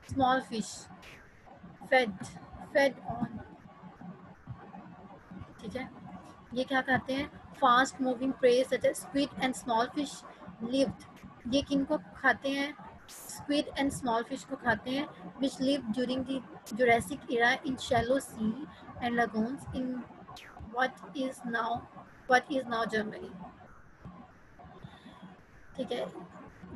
small fish fed on. ठीक है. ये क्या कहते हैं? Fast moving prey such as squid and small fish lived. ये किनको खाते हैं? स्क्विड एंड स्मॉल फिश को खाते हैं which live during the Jurassic era in shallow sea and lagoons in what is now Germany. ठीक है.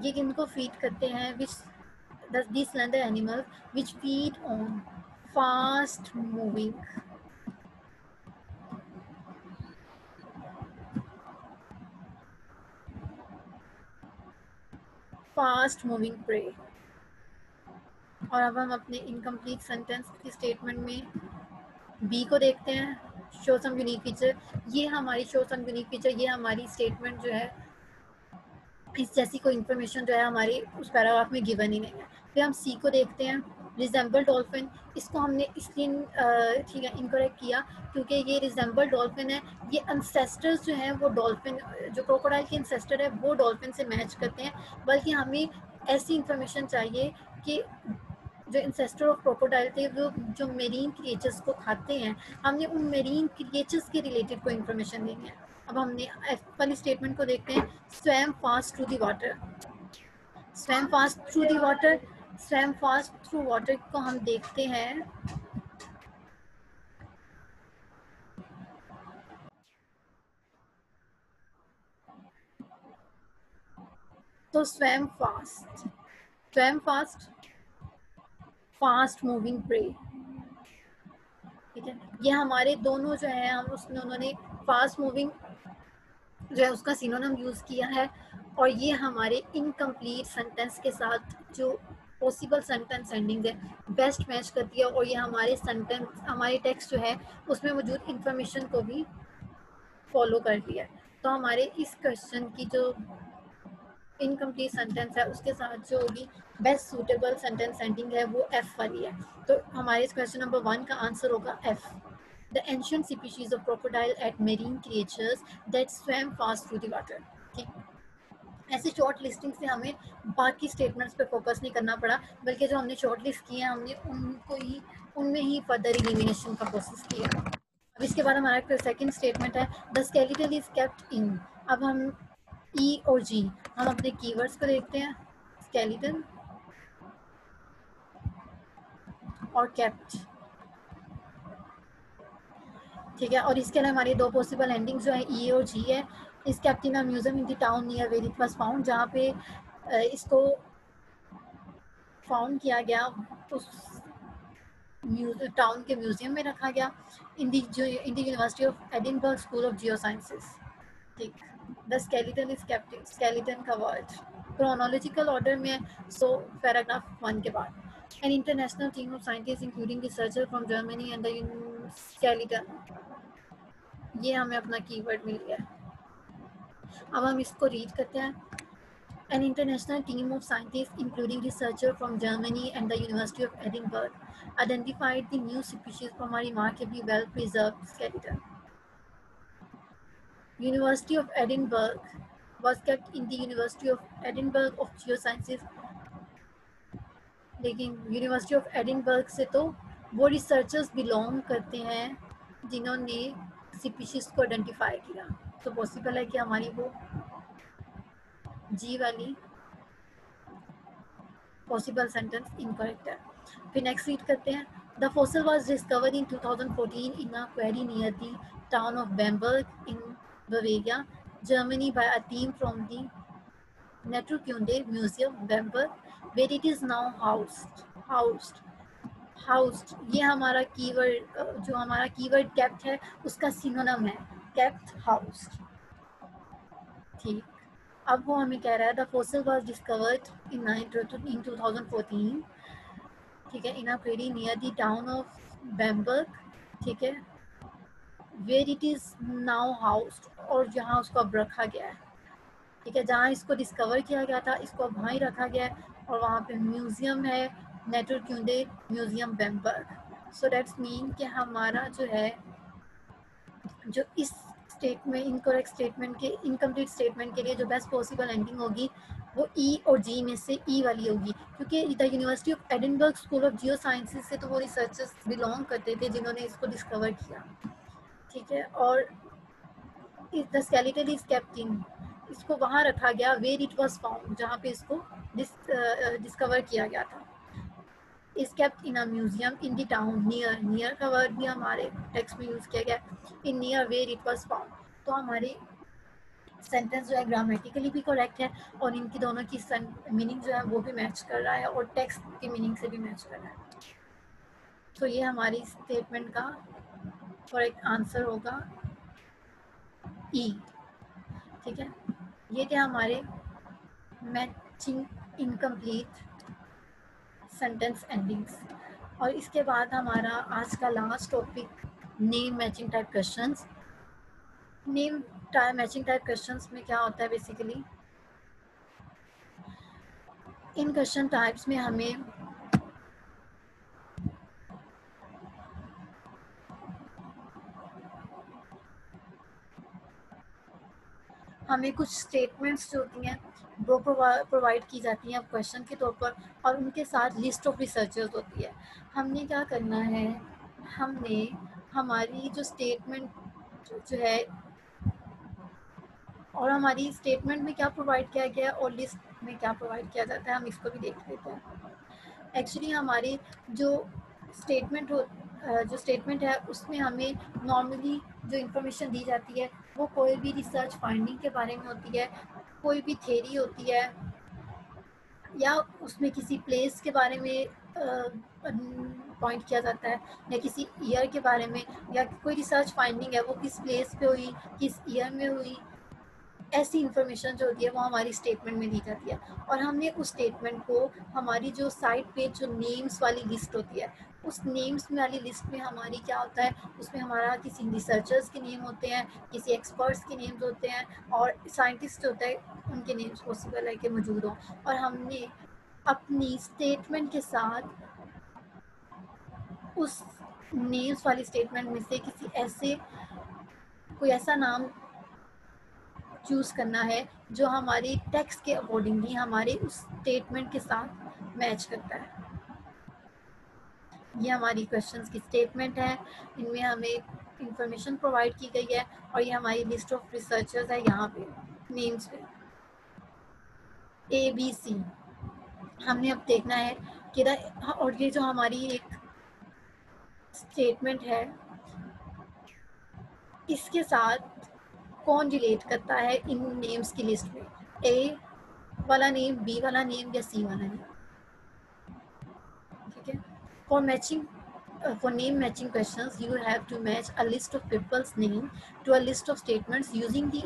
ये किनको फीड करते हैं? these slender animals which feed on fast moving fast moving prey. और अब हम अपने इनकम्प्लीट सेंटेंस की स्टेटमेंट में बी को देखते हैं, शो सम यूनिक फीचर। ये हमारी शो सम यूनिक फीचर, ये हमारी स्टेटमेंट जो है इस जैसी कोई इन्फॉर्मेशन जो है हमारी उस पैराग्राफ में गिवन ही नहीं है। फिर हम सी को देखते हैं, रिजेंबल डॉल्फिन। इसको हमने इसलिए ठीक है इनकरेक्ट किया क्योंकि ये रिजेंबल डॉल्फिन है, ये अनसेस्टर्स जो हैं वो डॉल्फिन, जो क्रोकोडाइल के अनसेस्टर है वो डॉल्फिन से मैच करते हैं। बल्कि हमें ऐसी इंफॉर्मेशन चाहिए कि जो इंसेस्टर ऑफ क्रोकोडाइल थे वो जो मेरीन क्रिएचर्स को खाते हैं, हमने उन मेरीन क्रिएचर्स के रिलेटेड कोई इन्फॉर्मेशन देनी है। अब हमने वाली स्टेटमेंट को देखते हैं, swam fast through the water. Swam fast through the water, swam fast through water को हम देखते हैं, तो swam fast, swam fast, fast moving prey. ठीक है, ये हमारे दोनों जो है हम उसमें उन्होंने फास्ट मूविंग जो है उसका सिनोनिम यूज़ किया है। और ये हमारे इनकम्प्लीट सेंटेंस के साथ जो पॉसिबल सेंटेंस एंडिंग है बेस्ट मैच करती है, और ये हमारे सेंटेंस, हमारे टेक्स्ट जो है उसमें मौजूद इंफॉर्मेशन को भी फॉलो करती है। तो हमारे इस क्वेश्चन की जो इनकम्प्लीट सेंटेंस है उसके साथ जो होगी बेस्ट सूटेबल सेंटेंस एंडिंग है वो एफ वाली है। तो हमारे इस क्वेश्चन नंबर 1 का आंसर होगा F, the ancient species of crocodile ate marine creatures that swam fast through the water. ठीक, ऐसी शॉर्ट लिस्टिंग से हमें बाकी स्टेटमेंट्स पे फोकस नहीं करना पड़ा, बल्कि जो हमने शॉर्ट लिस्ट किए हैं हमने उनको ही, उनमें ही फर्दर एलिमिनेशन का प्रोसेस किया। अब इसके बाद हमारा सेकंड स्टेटमेंट है, द स्केलेटल इज केप्ट इन। अब हम ई और जी, हम अपने कीवर्ड्स को देखते हैं, स्केलेटन और केप्ट। ठीक है, और इसके अलावा हमारी दो पॉसिबल एंडिंग्स जो है ई और जी है। Is kept in a museum in the town near where it was found, जहाँ पे इसको फाउंड किया गया उस टाउन के म्यूजियम में रखा गया, in the university of Edinburgh school of Geosciences. ठीक, the skeleton is kept, skeleton का वर्ड क्रोनोलॉजिकल ऑर्डर में, सो पैराग्राफ 1 के बाद, an international team of scientists including researchers from Germany and the skeleton, ये हमें अपना कीवर्ड मिल गया। अब हम इसको रीड करते हैं, an international team of scientists including researchers from Germany and the University of Edinburgh identified the new species from a remarkably well preserved skeleton. University of Edinburgh was kept in the University of Edinburgh of Geosciences, लेकिन यूनिवर्सिटी ऑफ एडिनबर्ग से तो वो रिसर्चर्स बिलोंग करते हैं जिन्होंने स्पीशीज को आइडेंटिफाई किया। तो पॉसिबल है कि हमारी वो जी वाली पॉसिबल सेंटेंस इनकरेक्ट है। फिर नेक्स्ट रीड करते हैं, the fossil was discovered in 2014 in a quarry near the town of Bamberg in Bavaria, Germany by a team from the Naturkunde Museum Bamberg, where it is now housed. Housed, ये हमारा कीवर्ड, जो हमारा कीवर्ड केप्ट है उसका सिनोनिम है केप्ट हाउस्ड। ठीक, अब वो हमें कह रहा है the fossil was discovered in 2014, ठीक है, in a quarry near the town of Bamberg, ठीक है, where it is now housed, और जहाँ उसको अब रखा गया है। ठीक है, जहाँ इसको डिस्कवर किया गया था इसको अब वहीं रखा गया है, और वहाँ पे म्यूजियम है, नेटरकुंडे म्यूजियम बेम्बर्ग। सो दैट्स मीन कि हमारा जो है, जो इस स्टेटमेंट, इनकरेक्ट स्टेटमेंट के, इनकम्प्लीट स्टेटमेंट के लिए जो बेस्ट पॉसिबल एंडिंग होगी वो ई और जी में से ई वाली होगी, क्योंकि the university of Edinburgh school of Jio sciences से तो वो रिसर्चर्स बिलोंग करते थे जिन्होंने इसको डिस्कवर किया। ठीक है, और द स्केलेटन इज केप्ट इन, इसको वहाँ रखा गया, वेयर इट वाज फाउंड, जहाँ पे इसको डिस्कवर किया गया था, is kept in a museum in the town near, near का वर्ड भी हमारे टेक्स्ट में यूज़ किया गया, in near where it was found. तो हमारे सेंटेंस जो है ग्रामेटिकली भी करेक्ट है, और इनकी दोनों की मीनिंग जो है वो भी मैच कर रहा है, और टेक्स्ट की मीनिंग से भी मैच कर रहा है। तो ये हमारी स्टेटमेंट का करेक्ट आंसर होगा ई। ठीक है, ये थे हमारे मैचिंग इनकम्प्लीट सेंटेंस एंडिंग्स। और इसके बाद हमारा आज का last topic name matching type questions. Name matching type questions में क्या होता है बेसिकली, इन क्वेश्चन टाइप्स में हमें कुछ स्टेटमेंट्स जो होती हैं वो प्रोवाइड की जाती हैं क्वेश्चन के तौर पर, और उनके साथ लिस्ट ऑफ रिसर्चर्स होती है। हमने क्या करना है, हमने हमारी जो स्टेटमेंट जो है और हमारी स्टेटमेंट में क्या प्रोवाइड किया गया है और लिस्ट में क्या प्रोवाइड किया जाता है, हम इसको भी देख लेते हैं। एक्चुअली हमारी जो स्टेटमेंट है उसमें हमें नॉर्मली जो इंफॉर्मेशन दी जाती है वो कोई भी रिसर्च फाइंडिंग के बारे में होती है, कोई भी थ्योरी होती है, या उसमें किसी प्लेस के बारे में पॉइंट किया जाता है, या किसी ईयर के बारे में, या कोई रिसर्च फाइंडिंग है वो किस प्लेस पे हुई, किस ईयर में हुई। ऐसी इंफॉर्मेशन जो होती है वो हमारी स्टेटमेंट में दी जाती है, और हमने उस स्टेटमेंट को हमारी जो साइड पे जो नेम्स वाली लिस्ट होती है उस नेम्स वाली लिस्ट में हमारी क्या होता है, उसमें हमारा किसी रिसर्चर्स के नेम होते हैं, किसी एक्सपर्ट्स के नेम्स होते हैं, और साइंटिस्ट होता है उनके नेम्स पॉसिबल है कि मौजूद हों। और हमने अपनी स्टेटमेंट के साथ उस नेम्स वाली स्टेटमेंट में से कोई ऐसा नाम चूज़ करना है जो हमारी टेक्स्ट के अकॉर्डिंगली हमारे उस स्टेटमेंट के साथ मैच करता है। ये हमारी क्वेश्चंस की स्टेटमेंट है, इनमें हमें इंफॉर्मेशन प्रोवाइड की गई है, और ये हमारी लिस्ट ऑफ रिसर्चर्स है यहाँ पे नेम्स पे ABC। हमने अब देखना है कि और ये जो हमारी एक स्टेटमेंट है इसके साथ कौन रिलेट करता है इन नेम्स की लिस्ट में, ए वाला नेम, बी वाला नेम या सी वाला नेम। ठीक है, for name matching questions you have to match a list of people's name to a list of statements using the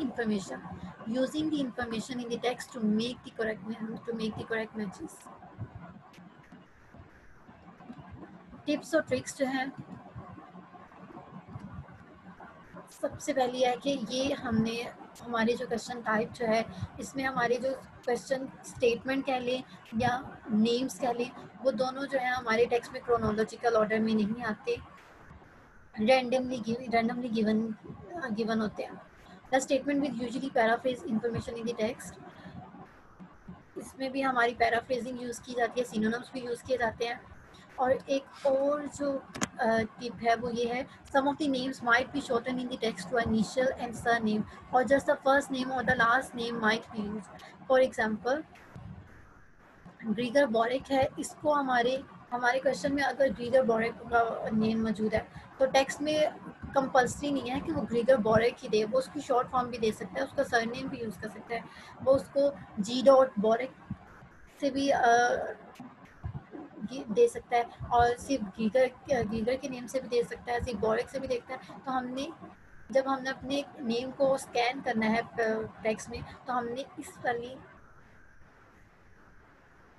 information in the text to make the correct matches। Tips और ट्रिक्स जो हैं, सबसे पहली है कि ये हमने हमारे जो क्वेश्चन टाइप जो है इसमें हमारे जो क्वेश्चन स्टेटमेंट कह लें या नेम्स कह लें वो दोनों जो है हमारे टेक्स्ट में क्रोनोलॉजिकल ऑर्डर में नहीं आते, रैंडमली गिवन होते हैं। The statement with usually paraphrase information in the text, इसमें भी हमारी पैराफ्रेजिंग यूज़ की जाती है, सिनोनिम्स भी यूज़ किए जाते हैं। और एक और जो टिप है वो ये है, some of the names might be shorten in the text to initial and surname, or just the first name or the last name might be use. For example Gregor Boric है, इसको हमारे क्वेश्चन में अगर ग्रीगर बोरिक का नेम मौजूद है तो टेक्स्ट में कंपल्सरी नहीं है कि वो ग्रीगर बोरिक ही दे, वो उसकी शॉर्ट फॉर्म भी दे सकता है, उसका सरनेम भी यूज़ कर सकता है, वो उसको G.बोरिक से भी दे सकता है, और सिर्फ गीगर के नेम से भी दे सकता है, सिर्फ बोरिक से भी देखता है। तो जब हमने अपने नेम को स्कैन करना है टेक्स्ट में तो हमने इस वाली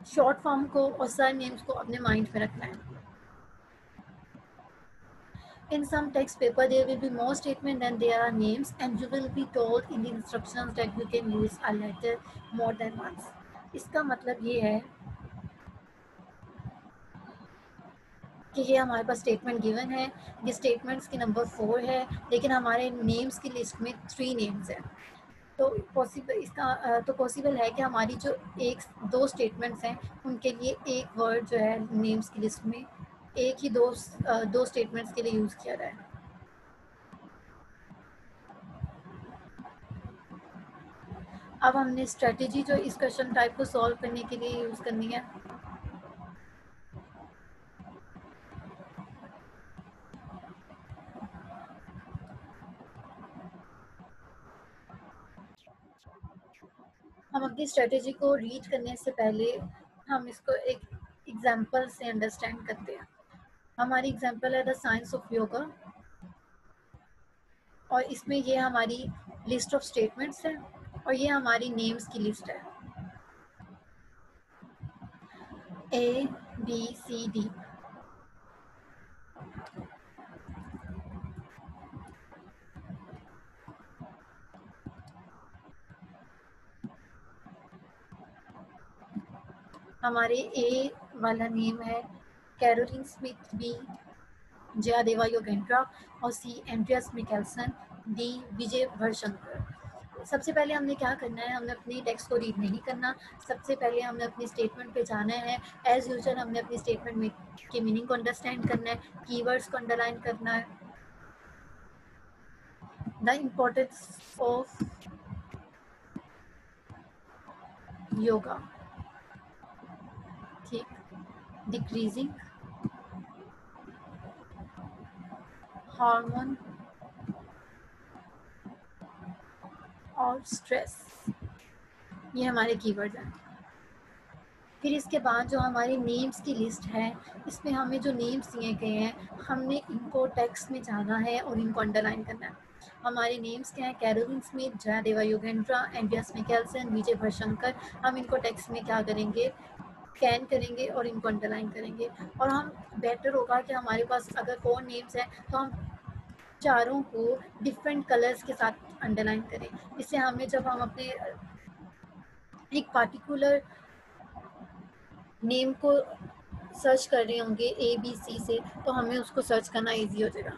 शॉर्ट फॉर्म को और सर नेम्स को अपने माइंड में रखना है। In some text paper there will be more statement than there are names, and you will be told in the instructions that you can use a letter more than once। इसका मतलब ये है कि ये हमारे पास स्टेटमेंट गिवन है, ये स्टेटमेंट्स की नंबर 4 है, लेकिन हमारे नेम्स की लिस्ट में 3 नेम्स हैं। तो पॉसिबल है कि हमारी जो दो स्टेटमेंट्स हैं उनके लिए एक वर्ड जो है नेम्स की लिस्ट में एक ही दो स्टेटमेंट्स के लिए यूज़ किया जाए। अब हमने स्ट्रेटजी जो इस क्वेश्चन टाइप को सॉल्व करने के लिए यूज़ करनी है। हम अपनी स्ट्रेटजी को रीड करने से पहले हम इसको एक एग्जांपल से अंडरस्टैंड करते हैं। हमारी एग्जांपल है द साइंस ऑफ योगा, और इसमें ये हमारी लिस्ट ऑफ स्टेटमेंट्स है और ये हमारी नेम्स की लिस्ट है। A B C D। हमारे ए वाला नेम है कैरोलिन स्मिथ, बी जयादेवा योगेंद्रा और सी एंड्रियास मिकेल्सन, डी विजय भरशंकर। सबसे पहले हमने क्या करना है, हमने अपनी टेक्स्ट को रीड नहीं करना। सबसे पहले हमने अपनी स्टेटमेंट पे जाना है। एज यूजुअल हमने अपनी स्टेटमेंट में के मीनिंग को अंडरस्टैंड करना है, कीवर्ड्स को अंडरलाइन करना है। द इम्पोर्टेंस ऑफ योगा, ठीक, डिक्रीजिंग हार्मोन और स्ट्रेस, ये हमारे कीवर्ड हैं। फिर इसके बाद जो हमारी नेम्स की लिस्ट है, इसमें हमें जो नेम्स दिए गए हैं हमने इनको टेक्स्ट में जाना है और इनको अंडरलाइन करना है। हमारे नेम्स क्या हैं, कैरोलिन स्मिथ, जयादेवा योगेंद्रा, एंड्रियास मिकेल्सन, विजय भरशंकर। हम इनको टेक्स्ट में क्या करेंगे, स्कैन करेंगे और इनको अंडरलाइन करेंगे। और हम बेटर होगा कि हमारे पास अगर 4 नेम्स हैं तो हम चारों को डिफरेंट कलर्स के साथ अंडरलाइन करें। इससे हमें जब हम अपने एक पार्टिकुलर नेम को सर्च कर रहे होंगे ABC से, तो हमें उसको सर्च करना इजी हो जाएगा।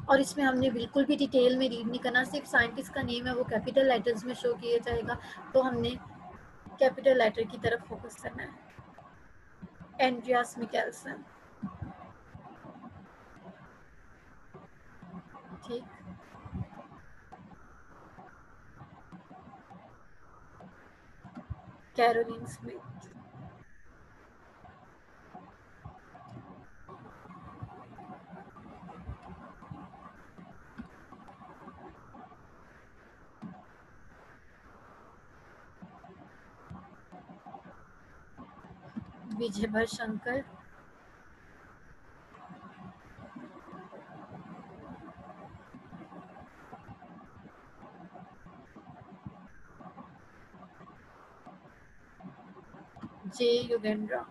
और इसमें हमने बिल्कुल भी डिटेल में रीड नहीं करना, सिर्फ साइंटिस्ट का नेम है वो कैपिटल लेटर्स में शो किया जाएगा, तो हमने कैपिटल लेटर की तरफ फोकस करना है। एंड्रियास मिकेल्सन, ठीक, कैरोलिन स्मिथ, विजय भरशंकर, जे योगेंद्रा।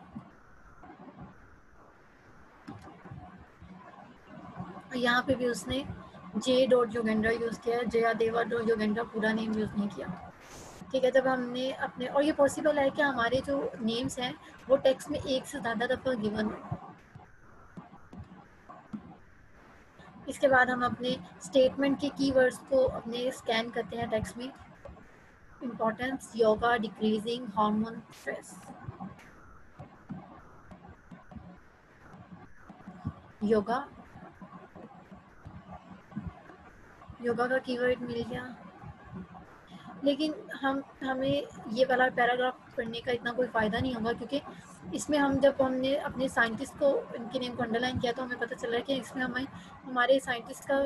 यहाँ पे भी उसने जे डॉट योगेंद्रा यूज़ किया है, जयादेवा डॉट योगेंद्रा पूरा नेम यूज़ नहीं किया। ठीक है, जब हमने अपने, और ये पॉसिबल है कि हमारे जो नेम्स हैं वो टेक्स्ट में एक से ज़्यादा दफ़ा गिवन हो। इसके बाद हम अपने स्टेटमेंट के कीवर्ड्स को अपने स्कैन करते हैं टेक्स्ट में। Importance, yoga, decreasing hormone, stress. Yoga, yoga का कीवर्ड मिल गया, लेकिन हमें ये वाला पैराग्राफ पढ़ने का इतना कोई फ़ायदा नहीं होगा, क्योंकि इसमें हम जब हमने अपने साइंटिस्ट को, इनके नेम को अंडरलाइन किया, तो हमें पता चल रहा है कि इसमें हमें हमारे साइंटिस्ट का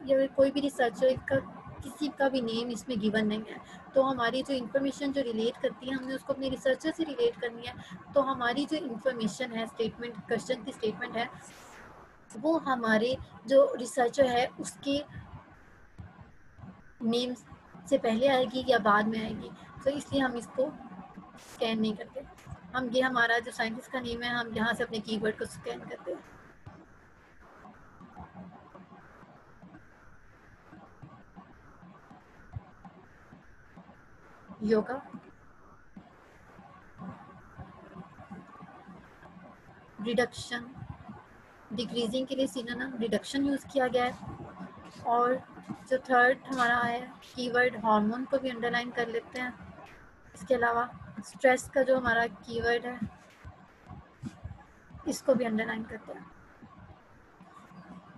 या कोई भी रिसर्चर का किसी का भी नेम इसमें गिवन नहीं है। तो हमारी जो इन्फॉर्मेशन जो रिलेट करती है, हमने उसको अपने रिसर्चर से रिलेट करनी है। तो हमारी जो इन्फॉर्मेशन है, स्टेटमेंट, क्वेश्चन की स्टेटमेंट है, वो हमारे जो रिसर्चर है उसके नेम से पहले आएगी या बाद में आएगी। तो इसलिए हम इसको स्कैन नहीं करते। हम ये हमारा जो साइंटिस्ट का नेम है, हम यहाँ से अपने कीवर्ड को स्कैन करते हैं। योगा, रिडक्शन, डिक्रीजिंग के लिए सिनोनिम रिडक्शन यूज़ किया गया है। और जो थर्ड हमारा है कीवर्ड, हार्मोन को भी अंडरलाइन कर लेते हैं। इसके अलावा स्ट्रेस का जो हमारा कीवर्ड है, इसको भी अंडरलाइन करते हैं।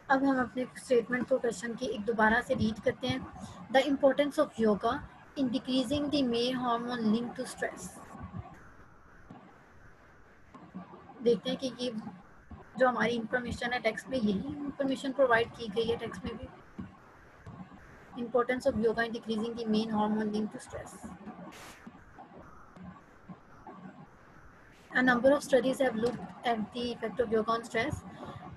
अब हम अपने स्टेटमेंट को क्वेश्चन की एक दोबारा से रीड करते हैं। The importance of yoga in decreasing the main hormone link to stress. देखते हैं कि ये जो हमारी इंफॉर्मेशन है टेक्स्ट में, यही इंफॉर्मेशन प्रोवाइड की गई है टेक्स्ट में भी। Importance of yoga in decreasing the main hormone link to stress. A number of studies have looked at the effect of yoga on stress.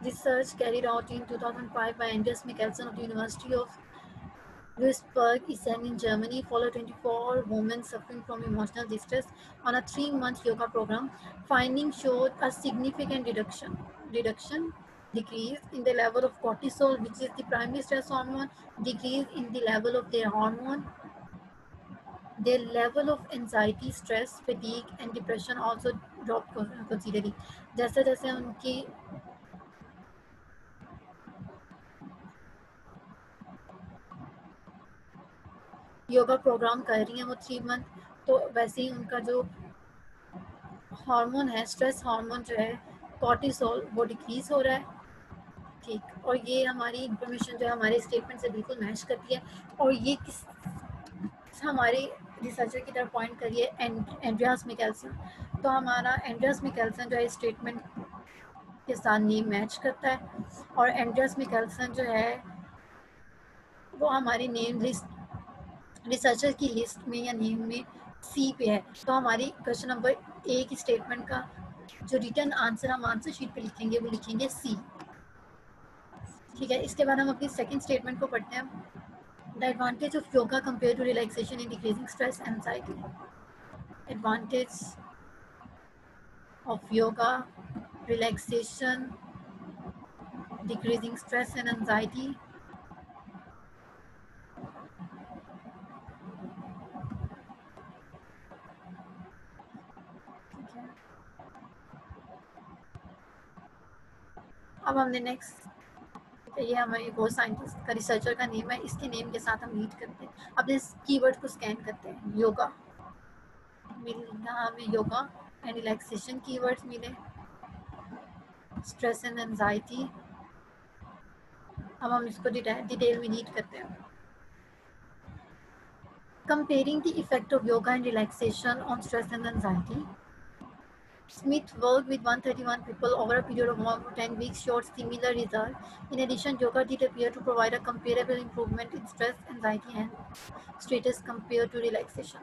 Research carried out in 2005 by Andreas Mikkelsen of the University of Duisburg is set in Germany, follow 24 women suffering from emotional distress on a 3-month yoga program. Findings showed a significant decrease in the level of cortisol, which is the primary stress hormone, decrease in the level of their hormone. Their level of anxiety, stress, fatigue and depression also dropped considerably. जैसे जैसे उनकी योगा प्रोग्राम कर रही हैं वो 3 मंथ, तो वैसे ही उनका जो हार्मोन है, स्ट्रेस हार्मोन जो है कॉर्टिसोल, वो डिक्रीज हो रहा है। ठीक, और ये हमारी इंफॉर्मेशन जो है हमारे स्टेटमेंट से बिल्कुल मैच करती है। और ये किस हमारे रिसर्चर की तरफ पॉइंट करिए, एंड्रियास मिकेल्सन। तो हमारा एंड्रियास मिकेल्सन जो है स्टेटमेंट के साथ नेम मैच करता है, और एंड्रियास मिकेल्सन जो है वो हमारी नेम लिस्ट, रिसर्चर की लिस्ट में या नेम में सी पे है। तो हमारी क्वेश्चन नंबर ए की स्टेटमेंट का जो रिटर्न आंसर हम आंसर शीट पे लिखेंगे वो लिखेंगे सी। ठीक है, इसके बाद हम अपनी सेकंड स्टेटमेंट को पढ़ते हैं। The advantage of yoga compare to relaxation in decreasing stress anxiety. Advantage of yoga, relaxation, decreasing stress and anxiety. अब हमने नेक्स्ट, ये हमारे वो साइंटिस्ट का, रिसर्चर का नेम है, इसके नेम के साथ हम रीड करते हैं। अब इस कीवर्ड को स्कैन करते हैं। योगा मिला हमें, योगा एंड रिलैक्सेशन कीवर्ड्स मिले, स्ट्रेस एंड एंजाइटी। अब हम इसको डिटेल में रीड करते हैं। Comparing the effect of yoga and relaxation on stress and anxiety. Smith worked with 131 people over a period of more than 10 weeks, showed similar results. In addition, yoga did appear to provide a comparable improvement in stress, anxiety and status compared to relaxation.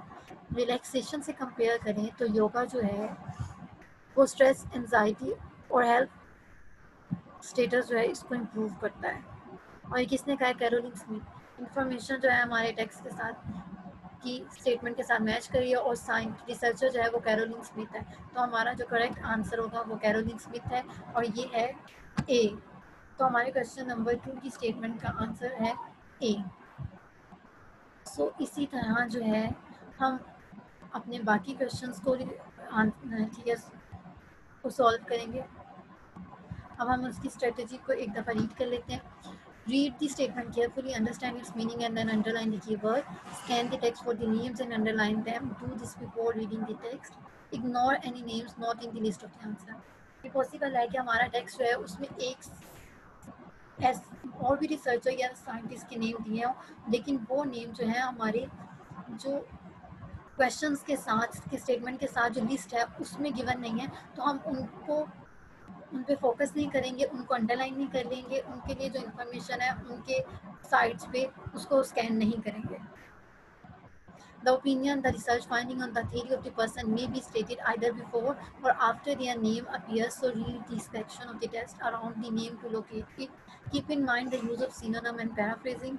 Relaxation से compare करें तो योगा जो है वो स्ट्रेस, एंजाइटी और हेल्थ स्टेटस जो है इसको इम्प्रूव करता है। और ये किसने कहा है? Caroline Smith. इंफॉर्मेशन जो है हमारे टेक्स्ट के साथ की स्टेटमेंट के साथ मैच करिए, और साइंस रिसर्चर जो है वो कैरोलिन स्मिथ है। तो हमारा जो करेक्ट आंसर होगा वो कैरोलिन स्मिथ है, और ये है ए। तो हमारे क्वेश्चन नंबर 2 की स्टेटमेंट का आंसर है ए। सो इसी तरह जो है हम अपने बाकी क्वेश्चंस को ठीक है को सॉल्व करेंगे। अब हम उसकी स्ट्रेटजी को एक दफ़ा रीड कर लेते हैं। Read the statement carefully, understand its meaning and then underline the keyword. Scan the text for the names and underline them. Do this before reading the text. Ignore any names not in the list of the answer. ये पॉसिबल है कि हमारा टेक्स्ट जो है उसमें एक और भी रिसर्चर या साइंटिस्ट के नेम दिए हों, लेकिन वो नेम जो है हमारे जो क्वेश्चंस के साथ के स्टेटमेंट के साथ जो लिस्ट है उसमें गिवन नहीं है, तो हम उन पे फोकस नहीं करेंगे, उनको अंडरलाइन नहीं कर लेंगे, उनके लिए जो इन्फॉर्मेशन है उनके साइट्स पे उसको स्कैन नहीं करेंगे। The opinion, the research finding on the theory of the person may be stated either before or after their name appears, so read the section of the text around the name to locate it. Keep in mind the use of synonym and paraphrasing.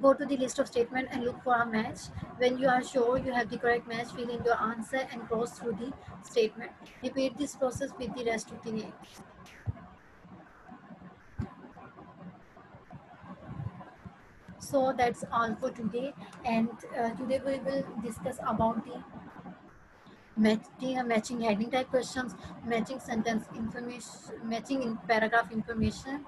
Go to the list of statements and look for a match. When you are sure you have the correct match, fill in your answer and cross through the statement. Repeat this process with the rest of the names. So that's all for today, and today we will discuss about the matching heading type questions, matching sentence information, matching in paragraph information,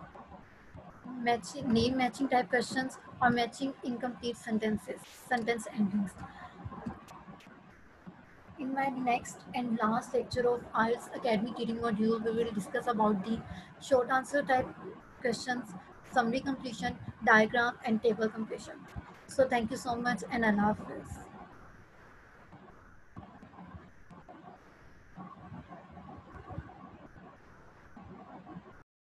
matching name matching type questions, or matching incomplete sentences, sentence endings. In my next and last lecture of IELTS Academic Reading module, we will discuss about the short answer type questions, summary completion, diagram and table completion. So thank you so much, and Allah Hafiz.